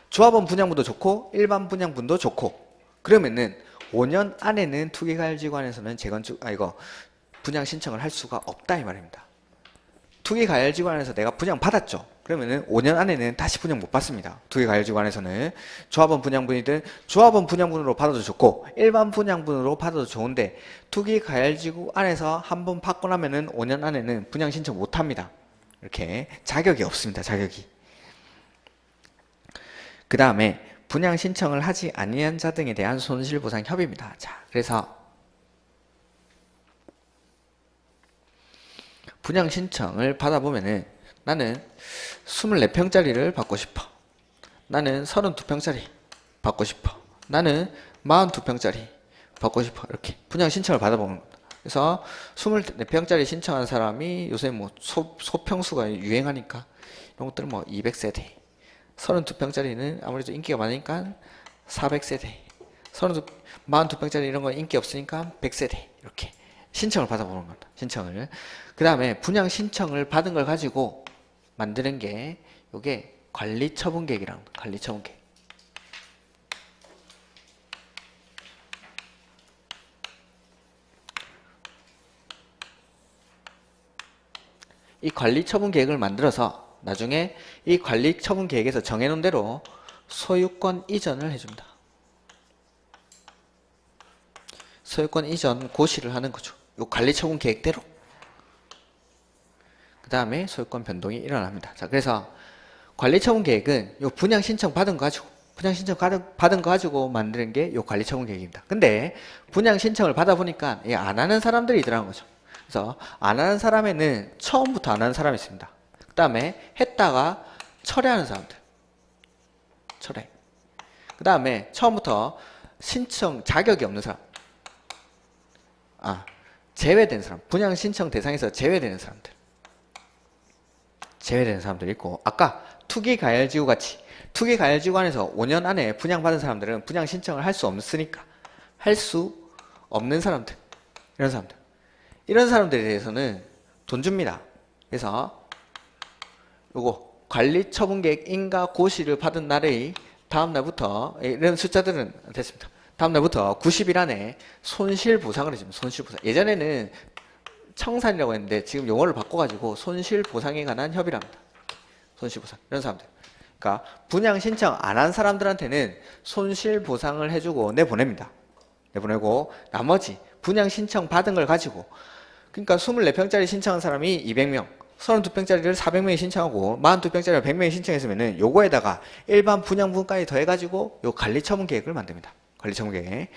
조합원 분양분도 좋고 일반 분양분도 좋고 그러면은 5년 안에는 투기가열지구안에서는 분양 신청을 할 수가 없다 이 말입니다. 투기가열지구안에서 내가 분양 받았죠. 그러면은 5년 안에는 다시 분양 못 받습니다. 두 개 가열지구 안에서는 조합원 분양분이든 조합원 분양분으로 받아도 좋고 일반 분양분으로 받아도 좋은데 두 개 가열지구 안에서 한 번 받고 나면은 5년 안에는 분양 신청 못 합니다. 이렇게 자격이 없습니다. 자격이. 그 다음에 분양 신청을 하지 아니한 자 등에 대한 손실보상 협의입니다. 자, 그래서 분양 신청을 받아보면은 나는 24평짜리를 받고 싶어. 나는 32평짜리 받고 싶어. 나는 42평짜리 받고 싶어. 이렇게 분양 신청을 받아보는 겁니다. 그래서 24평짜리 신청한 사람이 요새 뭐 소평수가 유행하니까 이런 것들은 뭐 200세대. 32평짜리는 아무래도 인기가 많으니까 400세대. 42평짜리 이런 건 인기 없으니까 100세대. 이렇게 신청을 받아보는 겁니다. 신청을. 그 다음에 분양 신청을 받은 걸 가지고 만드는 게 요게 관리처분계획이라는 거예요. 관리처분계획. 이 관리처분계획을 만들어서 나중에 이 관리처분계획에서 정해놓은 대로 소유권 이전을 해줍니다. 소유권 이전 고시를 하는 거죠. 요 관리처분계획대로. 그 다음에 소유권 변동이 일어납니다. 자, 그래서 관리처분계획은 요 분양 신청 받은 거 가지고 받은 거 가지고 만드는 게 요 관리처분계획입니다. 근데 분양 신청을 받아보니까 안 하는 사람들이 있더라는 거죠. 그래서 안 하는 사람에는 처음부터 안 하는 사람이 있습니다. 그 다음에 했다가 철회하는 사람들. 철회. 그 다음에 처음부터 신청 자격이 없는 사람. 제외된 사람. 분양 신청 대상에서 제외되는 사람들. 제외되는 사람들이 있고, 아까 투기 가열지구 같이 투기 가열지구 안에서 5년 안에 분양받은 사람들은 분양 신청을 할 수 없으니까 할 수 없는 사람들. 이런 사람들. 이런 사람들에 대해서는 돈 줍니다. 그래서 요거 관리처분계획 인가 고시를 받은 날의 다음 날부터 이런 숫자들은 됐습니다. 다음 날부터 90일 안에 손실보상을 해줍니다. 손실보상. 예전에는 청산이라고 했는데 지금 용어를 바꿔가지고 손실보상에 관한 협의랍니다. 손실보상. 이런 사람들. 그러니까 분양 신청 안 한 사람들한테는 손실보상을 해주고 내보냅니다. 내보내고 나머지 분양 신청 받은 걸 가지고, 그러니까 24평짜리 신청한 사람이 200명, 32평짜리를 400명이 신청하고 42평짜리를 100명이 신청했으면은 요거에다가 일반 분양분까지 더해가지고 요 관리처분계획을 만듭니다. 관리처분계획.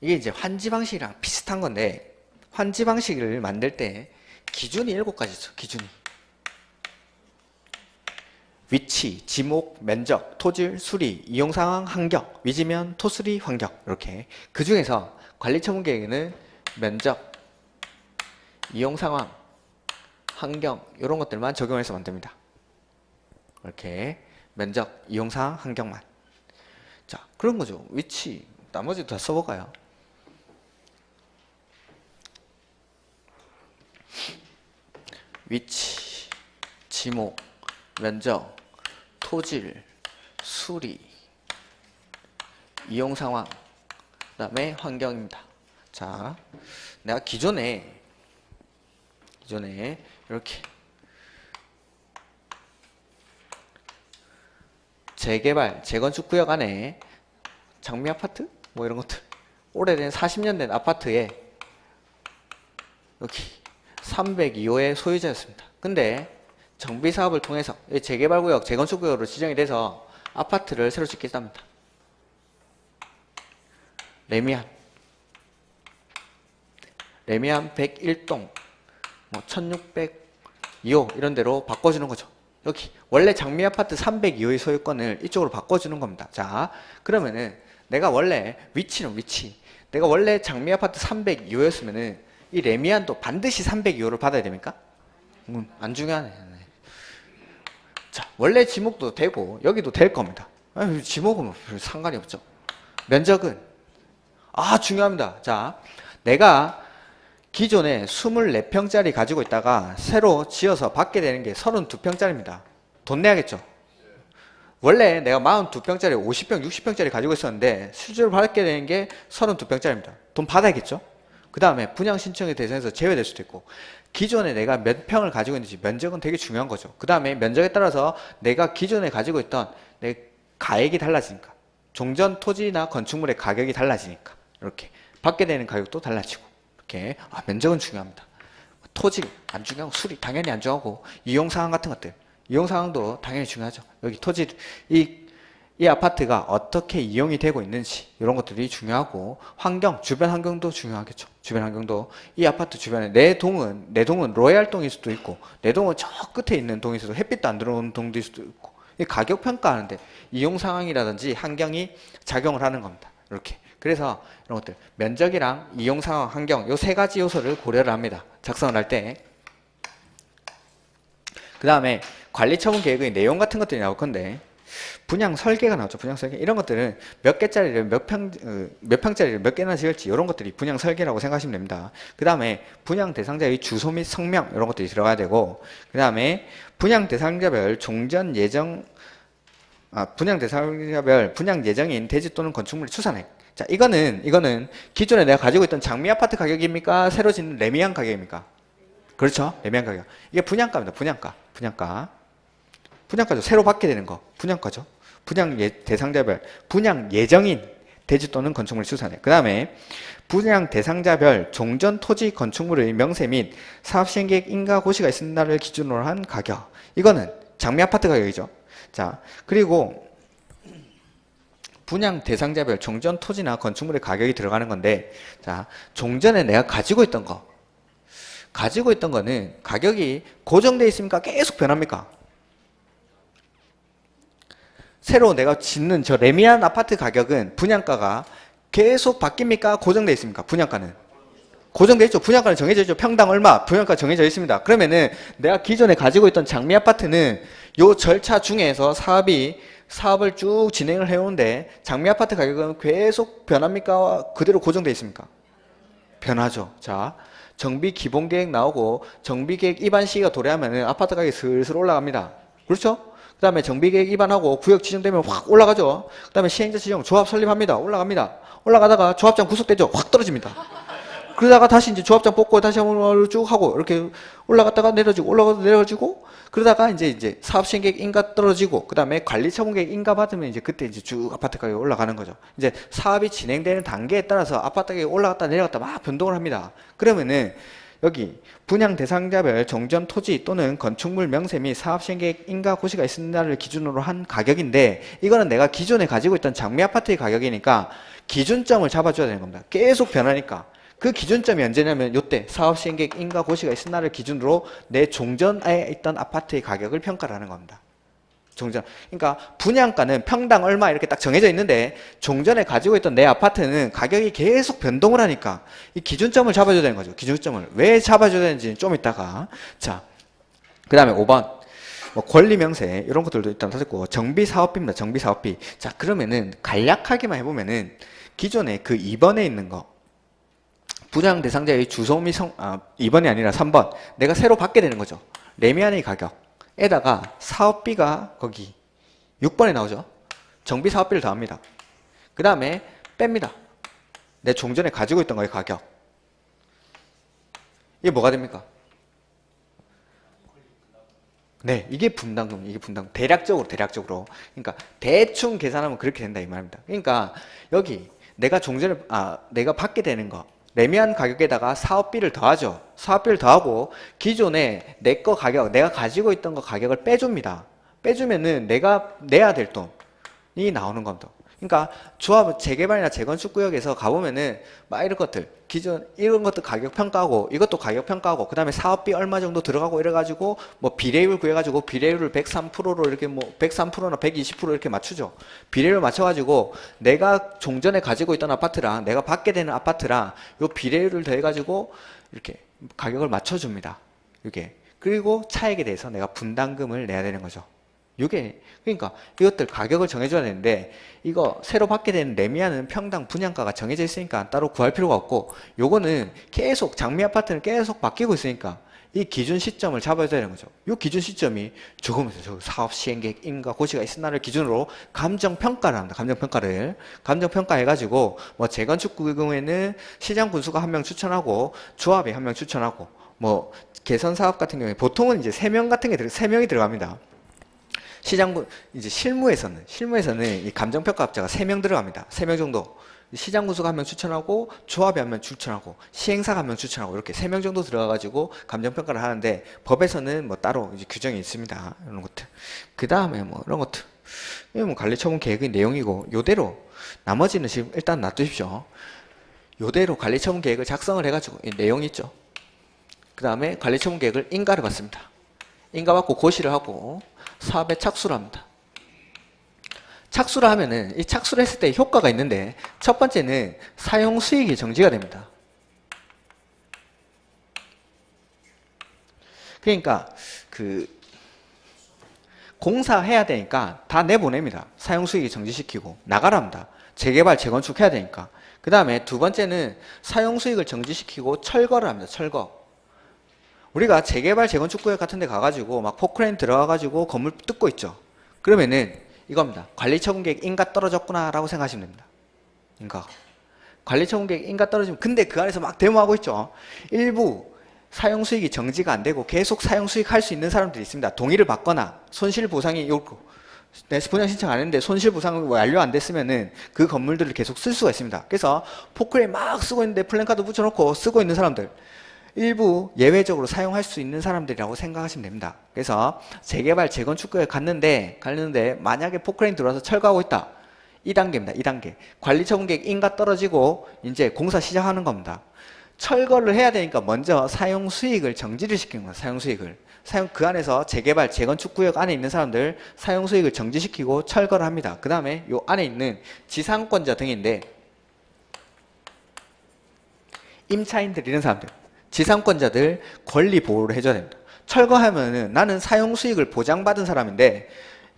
이게 이제 환지 방식이랑 비슷한 건데, 환지 방식을 만들 때 기준이 7가지죠. 기준이. 위치, 지목, 면적, 토질, 수리, 이용상황, 환경, 위지면, 토수리, 환경. 이렇게. 그 중에서 관리처분계획에는 면적, 이용상황, 환경 이런 것들만 적용해서 만듭니다. 이렇게 면적, 이용상황, 환경만. 자, 그런 거죠. 위치, 나머지도 다 써볼까요? 위치, 지목, 면적, 토질, 수리, 이용 상황, 그 다음에 환경입니다. 자, 내가 기존에 이렇게 재개발, 재건축 구역 안에 장미 아파트? 뭐 이런 것들. 오래된 40년 된 아파트에 여기 302호의 소유자였습니다. 근데 정비 사업을 통해서 재개발구역, 재건축구역으로 지정이 돼서 아파트를 새로 짓겠답니다. 레미안 101동, 뭐 1602호 이런 데로 바꿔주는 거죠. 여기 원래 장미 아파트 302호의 소유권을 이쪽으로 바꿔주는 겁니다. 자, 그러면은 내가 원래 내가 원래 장미 아파트 302호였으면은 이 레미안도 반드시 302호를 받아야 됩니까? 안 중요하네. 자, 원래 지목도 되고 여기도 될 겁니다. 지목은 별 상관이 없죠. 면적은 중요합니다. 자, 내가 기존에 24평짜리 가지고 있다가 새로 지어서 받게 되는 게 32평짜리입니다. 돈 내야겠죠? 원래 내가 42평짜리, 50평, 60평짜리 가지고 있었는데 실제로 받게 되는 게 32평짜리입니다. 돈 받아야겠죠? 그 다음에 분양 신청의 대상에서 제외될 수도 있고, 기존에 내가 몇 평을 가지고 있는지 면적은 되게 중요한 거죠. 그 다음에 면적에 따라서 내가 기존에 가지고 있던 내 가액이 달라지니까, 종전 토지나 건축물의 가격이 달라지니까 이렇게 받게 되는 가격도 달라지고, 이렇게 면적은 중요합니다. 토지 안 중요하고, 수리 당연히 안 중요하고, 이용사항 같은 것들, 이용사항도 당연히 중요하죠. 여기 토지, 이 아파트가 어떻게 이용이 되고 있는지 이런 것들이 중요하고, 환경, 주변 환경도 중요하겠죠. 주변 환경도 이 아파트 주변에 내 동은 로얄동일 수도 있고, 내 동은 저 끝에 있는 동일 수도, 햇빛도 안 들어오는 동일 수도 있고, 이 가격 평가하는데 이용 상황이라든지 환경이 작용을 하는 겁니다. 이렇게. 그래서 이런 것들 면적이랑 이용 상황, 환경 요 세 가지 요소를 고려를 합니다. 작성을 할 때. 그 다음에 관리 처분 계획의 내용 같은 것들이 나올 건데, 분양 설계가 나오죠. 분양 설계. 이런 것들은 몇 개짜리를 몇 평짜리를 몇 개나 지을지 이런 것들이 분양 설계라고 생각하시면 됩니다. 그 다음에 분양 대상자의 주소 및 성명 이런 것들이 들어가야 되고, 그 다음에 분양 대상자별 종전 예정, 분양 대상자별 분양 예정인 대지 또는 건축물의 추산액. 자, 이거는 기존에 내가 가지고 있던 장미 아파트 가격입니까? 새로 짓는 레미안 가격입니까? 그렇죠. 레미안 가격. 이게 분양가입니다. 분양가죠. 새로 받게 되는 거. 분양가죠. 분양 대상자별 분양 예정인 대지 또는 건축물 추산액. 그 다음에 분양 대상자별 종전 토지 건축물의 명세 및 사업 시행 계획 인가 고시가 있는 날을 기준으로 한 가격. 이거는 장미 아파트 가격이죠. 자, 그리고 분양 대상자별 종전 토지나 건축물의 가격이 들어가는 건데, 자, 종전에 내가 가지고 있던 거는 가격이 고정되어 있습니까? 계속 변합니까? 새로 내가 짓는 저 레미안 아파트 가격은 분양가가 계속 바뀝니까? 고정되어 있습니까? 분양가는 고정되어 있죠. 분양가는 정해져 있죠. 평당 얼마 분양가 정해져 있습니다. 그러면은 내가 기존에 가지고 있던 장미 아파트는 요 절차 중에서 사업을 쭉 진행을 해오는데, 장미 아파트 가격은 계속 변합니까? 그대로 고정되어 있습니까? 변하죠. 자, 정비 기본 계획 나오고 정비 계획 입안 시기가 도래하면은 아파트 가격이 슬슬 올라갑니다. 그렇죠? 그 다음에 정비계획 입안하고 구역 지정되면 확 올라가죠. 그 다음에 시행자 지정, 조합 설립합니다. 올라갑니다. 올라가다가 조합장 구속되죠. 확 떨어집니다. 그러다가 다시 이제 조합장 뽑고 다시 한번 쭉 하고 이렇게 올라갔다가 내려지고 올라가다 내려지고, 그러다가 이제 사업 시행계획 인가 떨어지고, 그 다음에 관리 처분계획 인가 받으면 이제 그때 이제 쭉 아파트 가격이 올라가는 거죠. 이제 사업이 진행되는 단계에 따라서 아파트 가격이 올라갔다 내려갔다 막 변동을 합니다. 그러면은 여기 분양 대상자별 종전 토지 또는 건축물 명세 및 사업 시행 계획 인가 고시가 있는 날을 기준으로 한 가격인데, 이거는 내가 기존에 가지고 있던 장미 아파트의 가격이니까 기준점을 잡아줘야 되는 겁니다. 계속 변하니까. 그 기준점이 언제냐면 요때 사업 시행 계획 인가 고시가 있는 날을 기준으로 내 종전에 있던 아파트의 가격을 평가를 하는 겁니다. 종전. 그러니까 분양가는 평당 얼마 이렇게 딱 정해져 있는데, 종전에 가지고 있던 내 아파트는 가격이 계속 변동을 하니까 이 기준점을 잡아줘야 되는 거죠. 기준점을. 왜 잡아줘야 되는지는 좀 이따가. 자, 그 다음에 5번. 권리 명세 이런 것들도 일단 찾았고, 정비 사업비입니다. 정비 사업비. 자, 그러면은 간략하게만 해보면은 기존에 그 2번에 있는 거, 분양 대상자의 주소 및 2번이 아니라 3번. 내가 새로 받게 되는 거죠. 레미안의 가격. 에다가 사업비가 거기 6번에 나오죠. 정비 사업비를 더합니다. 그 다음에 뺍니다. 내 종전에 가지고 있던 거의 가격. 이게 뭐가 됩니까? 네, 이게 분담금. 대략적으로. 그러니까 대충 계산하면 그렇게 된다 이 말입니다. 그러니까 여기 내가 내가 받게 되는 거, 레미안 가격에다가 사업비를 더하죠. 사업비를 더하고 기존에 내 거 가격, 내가 가지고 있던 거 가격을 빼줍니다. 빼주면은 내가 내야 될 돈이 나오는 겁니다. 그러니까 조합 재개발이나 재건축 구역에서 가보면은 막 이런 것들, 기존 이런 것도 가격 평가하고 이것도 가격 평가하고, 그 다음에 사업비 얼마 정도 들어가고 이래가지고 뭐 비례율 구해가지고 비례율을 103%로 이렇게 뭐 103%나 120% 이렇게 맞추죠. 비례율 맞춰가지고 내가 종전에 가지고 있던 아파트랑 내가 받게 되는 아파트랑 요 비례율을 더해가지고 이렇게 가격을 맞춰줍니다. 이게. 그리고 차액에 대해서 내가 분담금을 내야 되는 거죠. 이게 그러니까 이것들 가격을 정해줘야 되는데, 이거 새로 받게 되는 레미안은 평당 분양가가 정해져 있으니까 따로 구할 필요가 없고, 요거는 계속 장미 아파트는 계속 바뀌고 있으니까 이 기준 시점을 잡아야 되는 거죠. 이 기준 시점이 조금에서 저 사업 시행계획 인가 고시가 있은 날을 기준으로 감정평가를 합니다. 감정평가해가지고 뭐 재건축 경우에는 시장 군수가 한 명 추천하고 조합이 한 명 추천하고 뭐 개선 사업 같은 경우에 보통은 이제 3명 같은 게 3명이 들어갑니다. 이제 실무에서는 이 감정평가업자가 3명 들어갑니다. 3명 정도. 시장 군수가 한 명 추천하고 조합이 한 명 추천하고 시행사가 한 명 추천하고 이렇게 3명 정도 들어가가지고 감정평가를 하는데 법에서는 뭐 따로 이제 규정이 있습니다. 이런 것들. 그 다음에 뭐 이런 것들. 이거 뭐 관리처분 계획의 내용이고 요대로 나머지는 지금 일단 놔두십시오. 요대로 관리처분 계획을 작성을 해가지고 이 내용이 있죠. 그 다음에 관리처분 계획을 인가를 받습니다. 인가 받고 고시를 하고 사업에 착수를 합니다. 착수를 하면은 이 착수를 했을 때 효과가 있는데 첫 번째는 사용 수익이 정지가 됩니다. 그러니까 그 공사해야 되니까 다 내보냅니다. 사용 수익이 정지시키고 나가랍니다. 재개발 재건축 해야 되니까. 그 다음에 두 번째는 사용 수익을 정지시키고 철거를 합니다. 철거. 우리가 재개발 재건축 구역 같은 데 가가지고 막 포크레인 들어가가지고 건물 뜯고 있죠. 그러면은 이겁니다. 관리처분계획 인가 떨어졌구나 라고 생각하시면 됩니다. 인가. 관리처분계획 인가 떨어지면 근데 그 안에서 막 데모하고 있죠. 일부 사용수익이 정지가 안 되고 계속 사용수익 할 수 있는 사람들이 있습니다. 동의를 받거나 손실보상이 요구 분양 신청 안 했는데 손실보상이 완료 안 됐으면은 그 건물들을 계속 쓸 수가 있습니다. 그래서 포크레인 막 쓰고 있는데 플랜카드 붙여놓고 쓰고 있는 사람들 일부 예외적으로 사용할 수 있는 사람들이라고 생각하시면 됩니다. 그래서 재개발 재건축구에 갔는데 만약에 포크레인 들어와서 철거하고 있다. 2단계입니다. 2단계. 관리처분계획 인가 떨어지고 이제 공사 시작하는 겁니다. 철거를 해야 되니까 먼저 사용 수익을 정지를 시키는 거예요. 사용 수익을. 그 안에서 재개발 재건축 구역 안에 있는 사람들 사용 수익을 정지시키고 철거를 합니다. 그 다음에 요 안에 있는 지상권자 등인데 임차인들 이런 사람들 지상권자들 권리 보호를 해줘야 됩니다. 철거하면은 나는 사용 수익을 보장받은 사람인데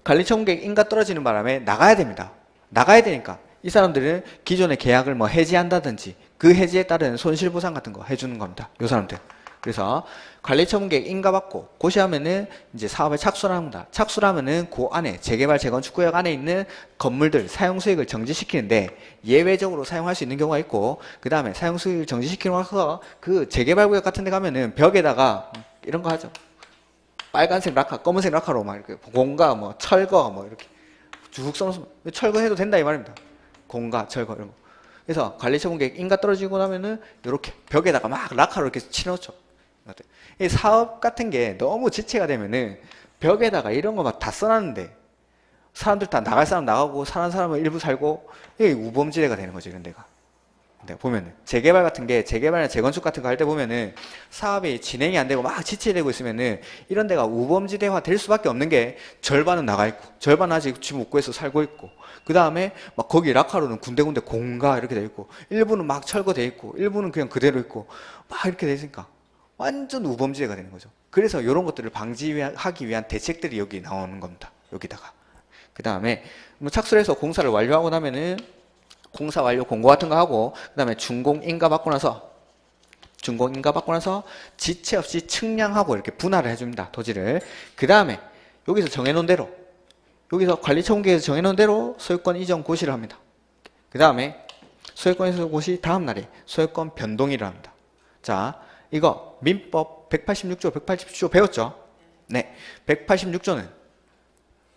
관리처분계획 인가 떨어지는 바람에 나가야 됩니다. 나가야 되니까 이 사람들은 기존의 계약을 뭐 해지한다든지 그 해지에 따른 손실보상 같은 거 해주는 겁니다. 이 사람들. 그래서 관리처분계획 인가받고 고시하면은 이제 사업에 착수를 합니다. 착수를 하면은 그 안에 재개발 재건축 구역 안에 있는 건물들 사용 수익을 정지시키는데 예외적으로 사용할 수 있는 경우가 있고 그 다음에 사용 수익을 정지시키고 나서 그 재개발 구역 같은 데 가면은 벽에다가 이런 거 하죠. 빨간색 라카, 검은색 라카로 막 이렇게 공가 뭐 철거 뭐 이렇게 쭉 써놓으면 철거해도 된다 이 말입니다. 공가 철거 이런 거. 그래서 관리처분계획 인가 떨어지고 나면은 이렇게 벽에다가 막 라카로 이렇게 치놓죠. 이 사업 같은 게 너무 지체가 되면은 벽에다가 이런 거 막 다 써놨는데 사람들 다 나갈 사람 나가고 사는 사람은 일부 살고 이게 우범지대가 되는 거죠. 이런 데가. 보면은 재개발 같은 게 재개발이나 재건축 같은 거 할 때 보면은 사업이 진행이 안 되고 막 지체되고 있으면은 이런 데가 우범지대화 될 수밖에 없는 게 절반은 나가 있고 절반은 아직 집 못 구해서 살고 있고 그 다음에 막 거기 라카로는 군데군데 공가 이렇게 돼 있고 일부는 막 철거돼 있고 일부는 그냥 그대로 있고 막 이렇게 돼 있으니까 완전 우범지대가 되는 거죠. 그래서 이런 것들을 방지하기 위한 대책들이 여기 나오는 겁니다. 여기다가 그 다음에 뭐 착수를 해서 공사를 완료하고 나면은 공사 완료 공고 같은 거 하고 그 다음에 준공 인가 받고 나서 지체 없이 측량하고 이렇게 분할을 해줍니다. 토지를. 그 다음에 여기서 정해놓은 대로 여기서 관리처분계획에서 정해놓은 대로 소유권 이전 고시를 합니다. 그 다음에 소유권 이전 고시 다음 날에 소유권 변동일을 합니다. 자, 이거 민법 186조, 187조 배웠죠? 네. 186조는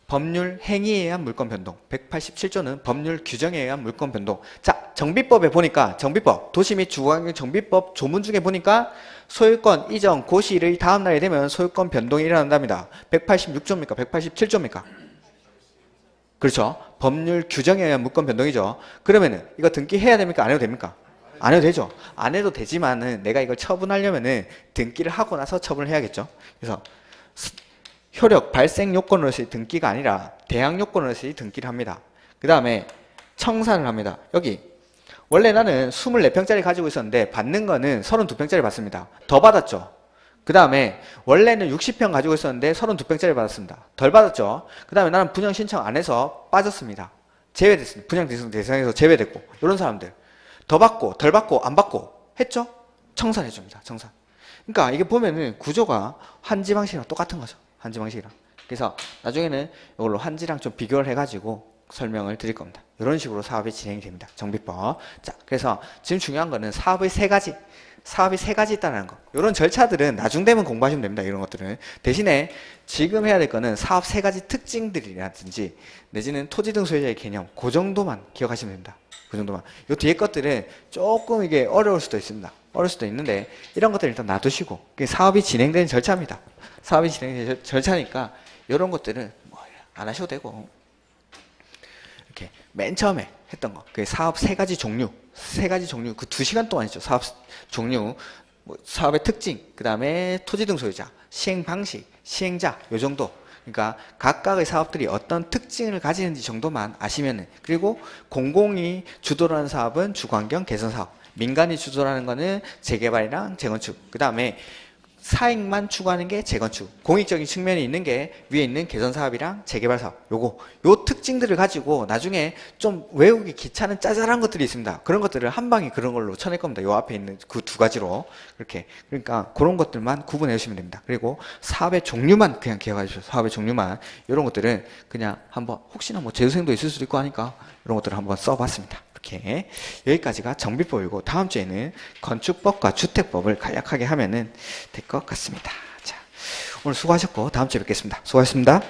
법률 행위에 의한 물권 변동, 187조는 법률 규정에 의한 물권 변동. 자, 정비법에 보니까 정비법, 도시 및 주거환경 정비법 조문 중에 보니까 소유권 이전 고시일의 다음 날이 되면 소유권 변동이 일어난답니다. 186조입니까? 187조입니까? 그렇죠. 법률 규정에 의한 물권 변동이죠. 그러면은 이거 등기해야 됩니까? 안 해도 됩니까? 안 해도 되죠. 안 해도 되지만은 내가 이걸 처분하려면은 등기를 하고 나서 처분을 해야겠죠. 그래서 효력 발생 요건으로서의 등기가 아니라 대항 요건으로서의 등기를 합니다. 그 다음에 청산을 합니다. 여기 원래 나는 24평짜리 가지고 있었는데 받는 거는 32평짜리 받습니다. 더 받았죠. 그 다음에 원래는 60평 가지고 있었는데 32평짜리 받았습니다. 덜 받았죠. 그 다음에 나는 분양 신청 안 해서 빠졌습니다. 제외됐습니다. 분양 대상에서 제외됐고 이런 사람들 더 받고 덜 받고 안 받고 했죠? 청산해 줍니다. 청산. 그러니까 이게 보면은 구조가 환지 방식이랑 똑같은 거죠. 환지 방식이랑. 그래서 나중에는 이걸로 환지랑 좀 비교를 해가지고 설명을 드릴 겁니다. 이런 식으로 사업이 진행이 됩니다. 정비법. 자, 그래서 지금 중요한 거는 사업이 세 가지 있다는 거. 이런 절차들은 나중 되면 공부하시면 됩니다. 이런 것들은. 대신에 지금 해야 될 거는 사업 세 가지 특징들이라든지 내지는 토지 등 소유자의 개념, 그 정도만 기억하시면 됩니다. 그 정도만. 요 뒤에 것들은 조금 이게 어려울 수도 있습니다. 어려울 수도 있는데 이런 것들 일단 놔두시고 그게 사업이 진행되는 절차입니다. 사업이 진행되는 절차니까 이런 것들은 뭐 안 하셔도 되고 이렇게 맨 처음에 했던 거, 그 사업 세 가지 종류 그 2시간 동안이죠. 사업 종류, 뭐 사업의 특징, 그 다음에 토지 등 소유자, 시행 방식, 시행자, 요 정도. 그러니까 각각의 사업들이 어떤 특징을 가지는지 정도만 아시면은, 그리고 공공이 주도를 하는 사업은 주거환경 개선 사업, 민간이 주도를 하는 거는 재개발이랑 재건축, 그 다음에 사익만 추구하는 게 재건축, 공익적인 측면이 있는 게 위에 있는 개선 사업이랑 재개발 사업, 요 특징들을 가지고 나중에 좀 외우기 귀찮은 짜잘한 것들이 있습니다. 그런 것들을 한 방에 그런 걸로 쳐낼 겁니다. 요 앞에 있는 그 2가지로 그렇게. 그러니까 그런 것들만 구분해 주시면 됩니다. 그리고 사업의 종류만 그냥 기억해 주세요. 사업의 종류만. 이런 것들은 그냥 한번 혹시나 뭐 재수생도 있을 수도 있고 하니까 이런 것들을 한번 써봤습니다. 이렇게. 여기까지가 정비법이고 다음 주에는 건축법과 주택법을 간략하게 하면은 될 것 같습니다. 자, 오늘 수고하셨고 다음 주에 뵙겠습니다. 수고하셨습니다.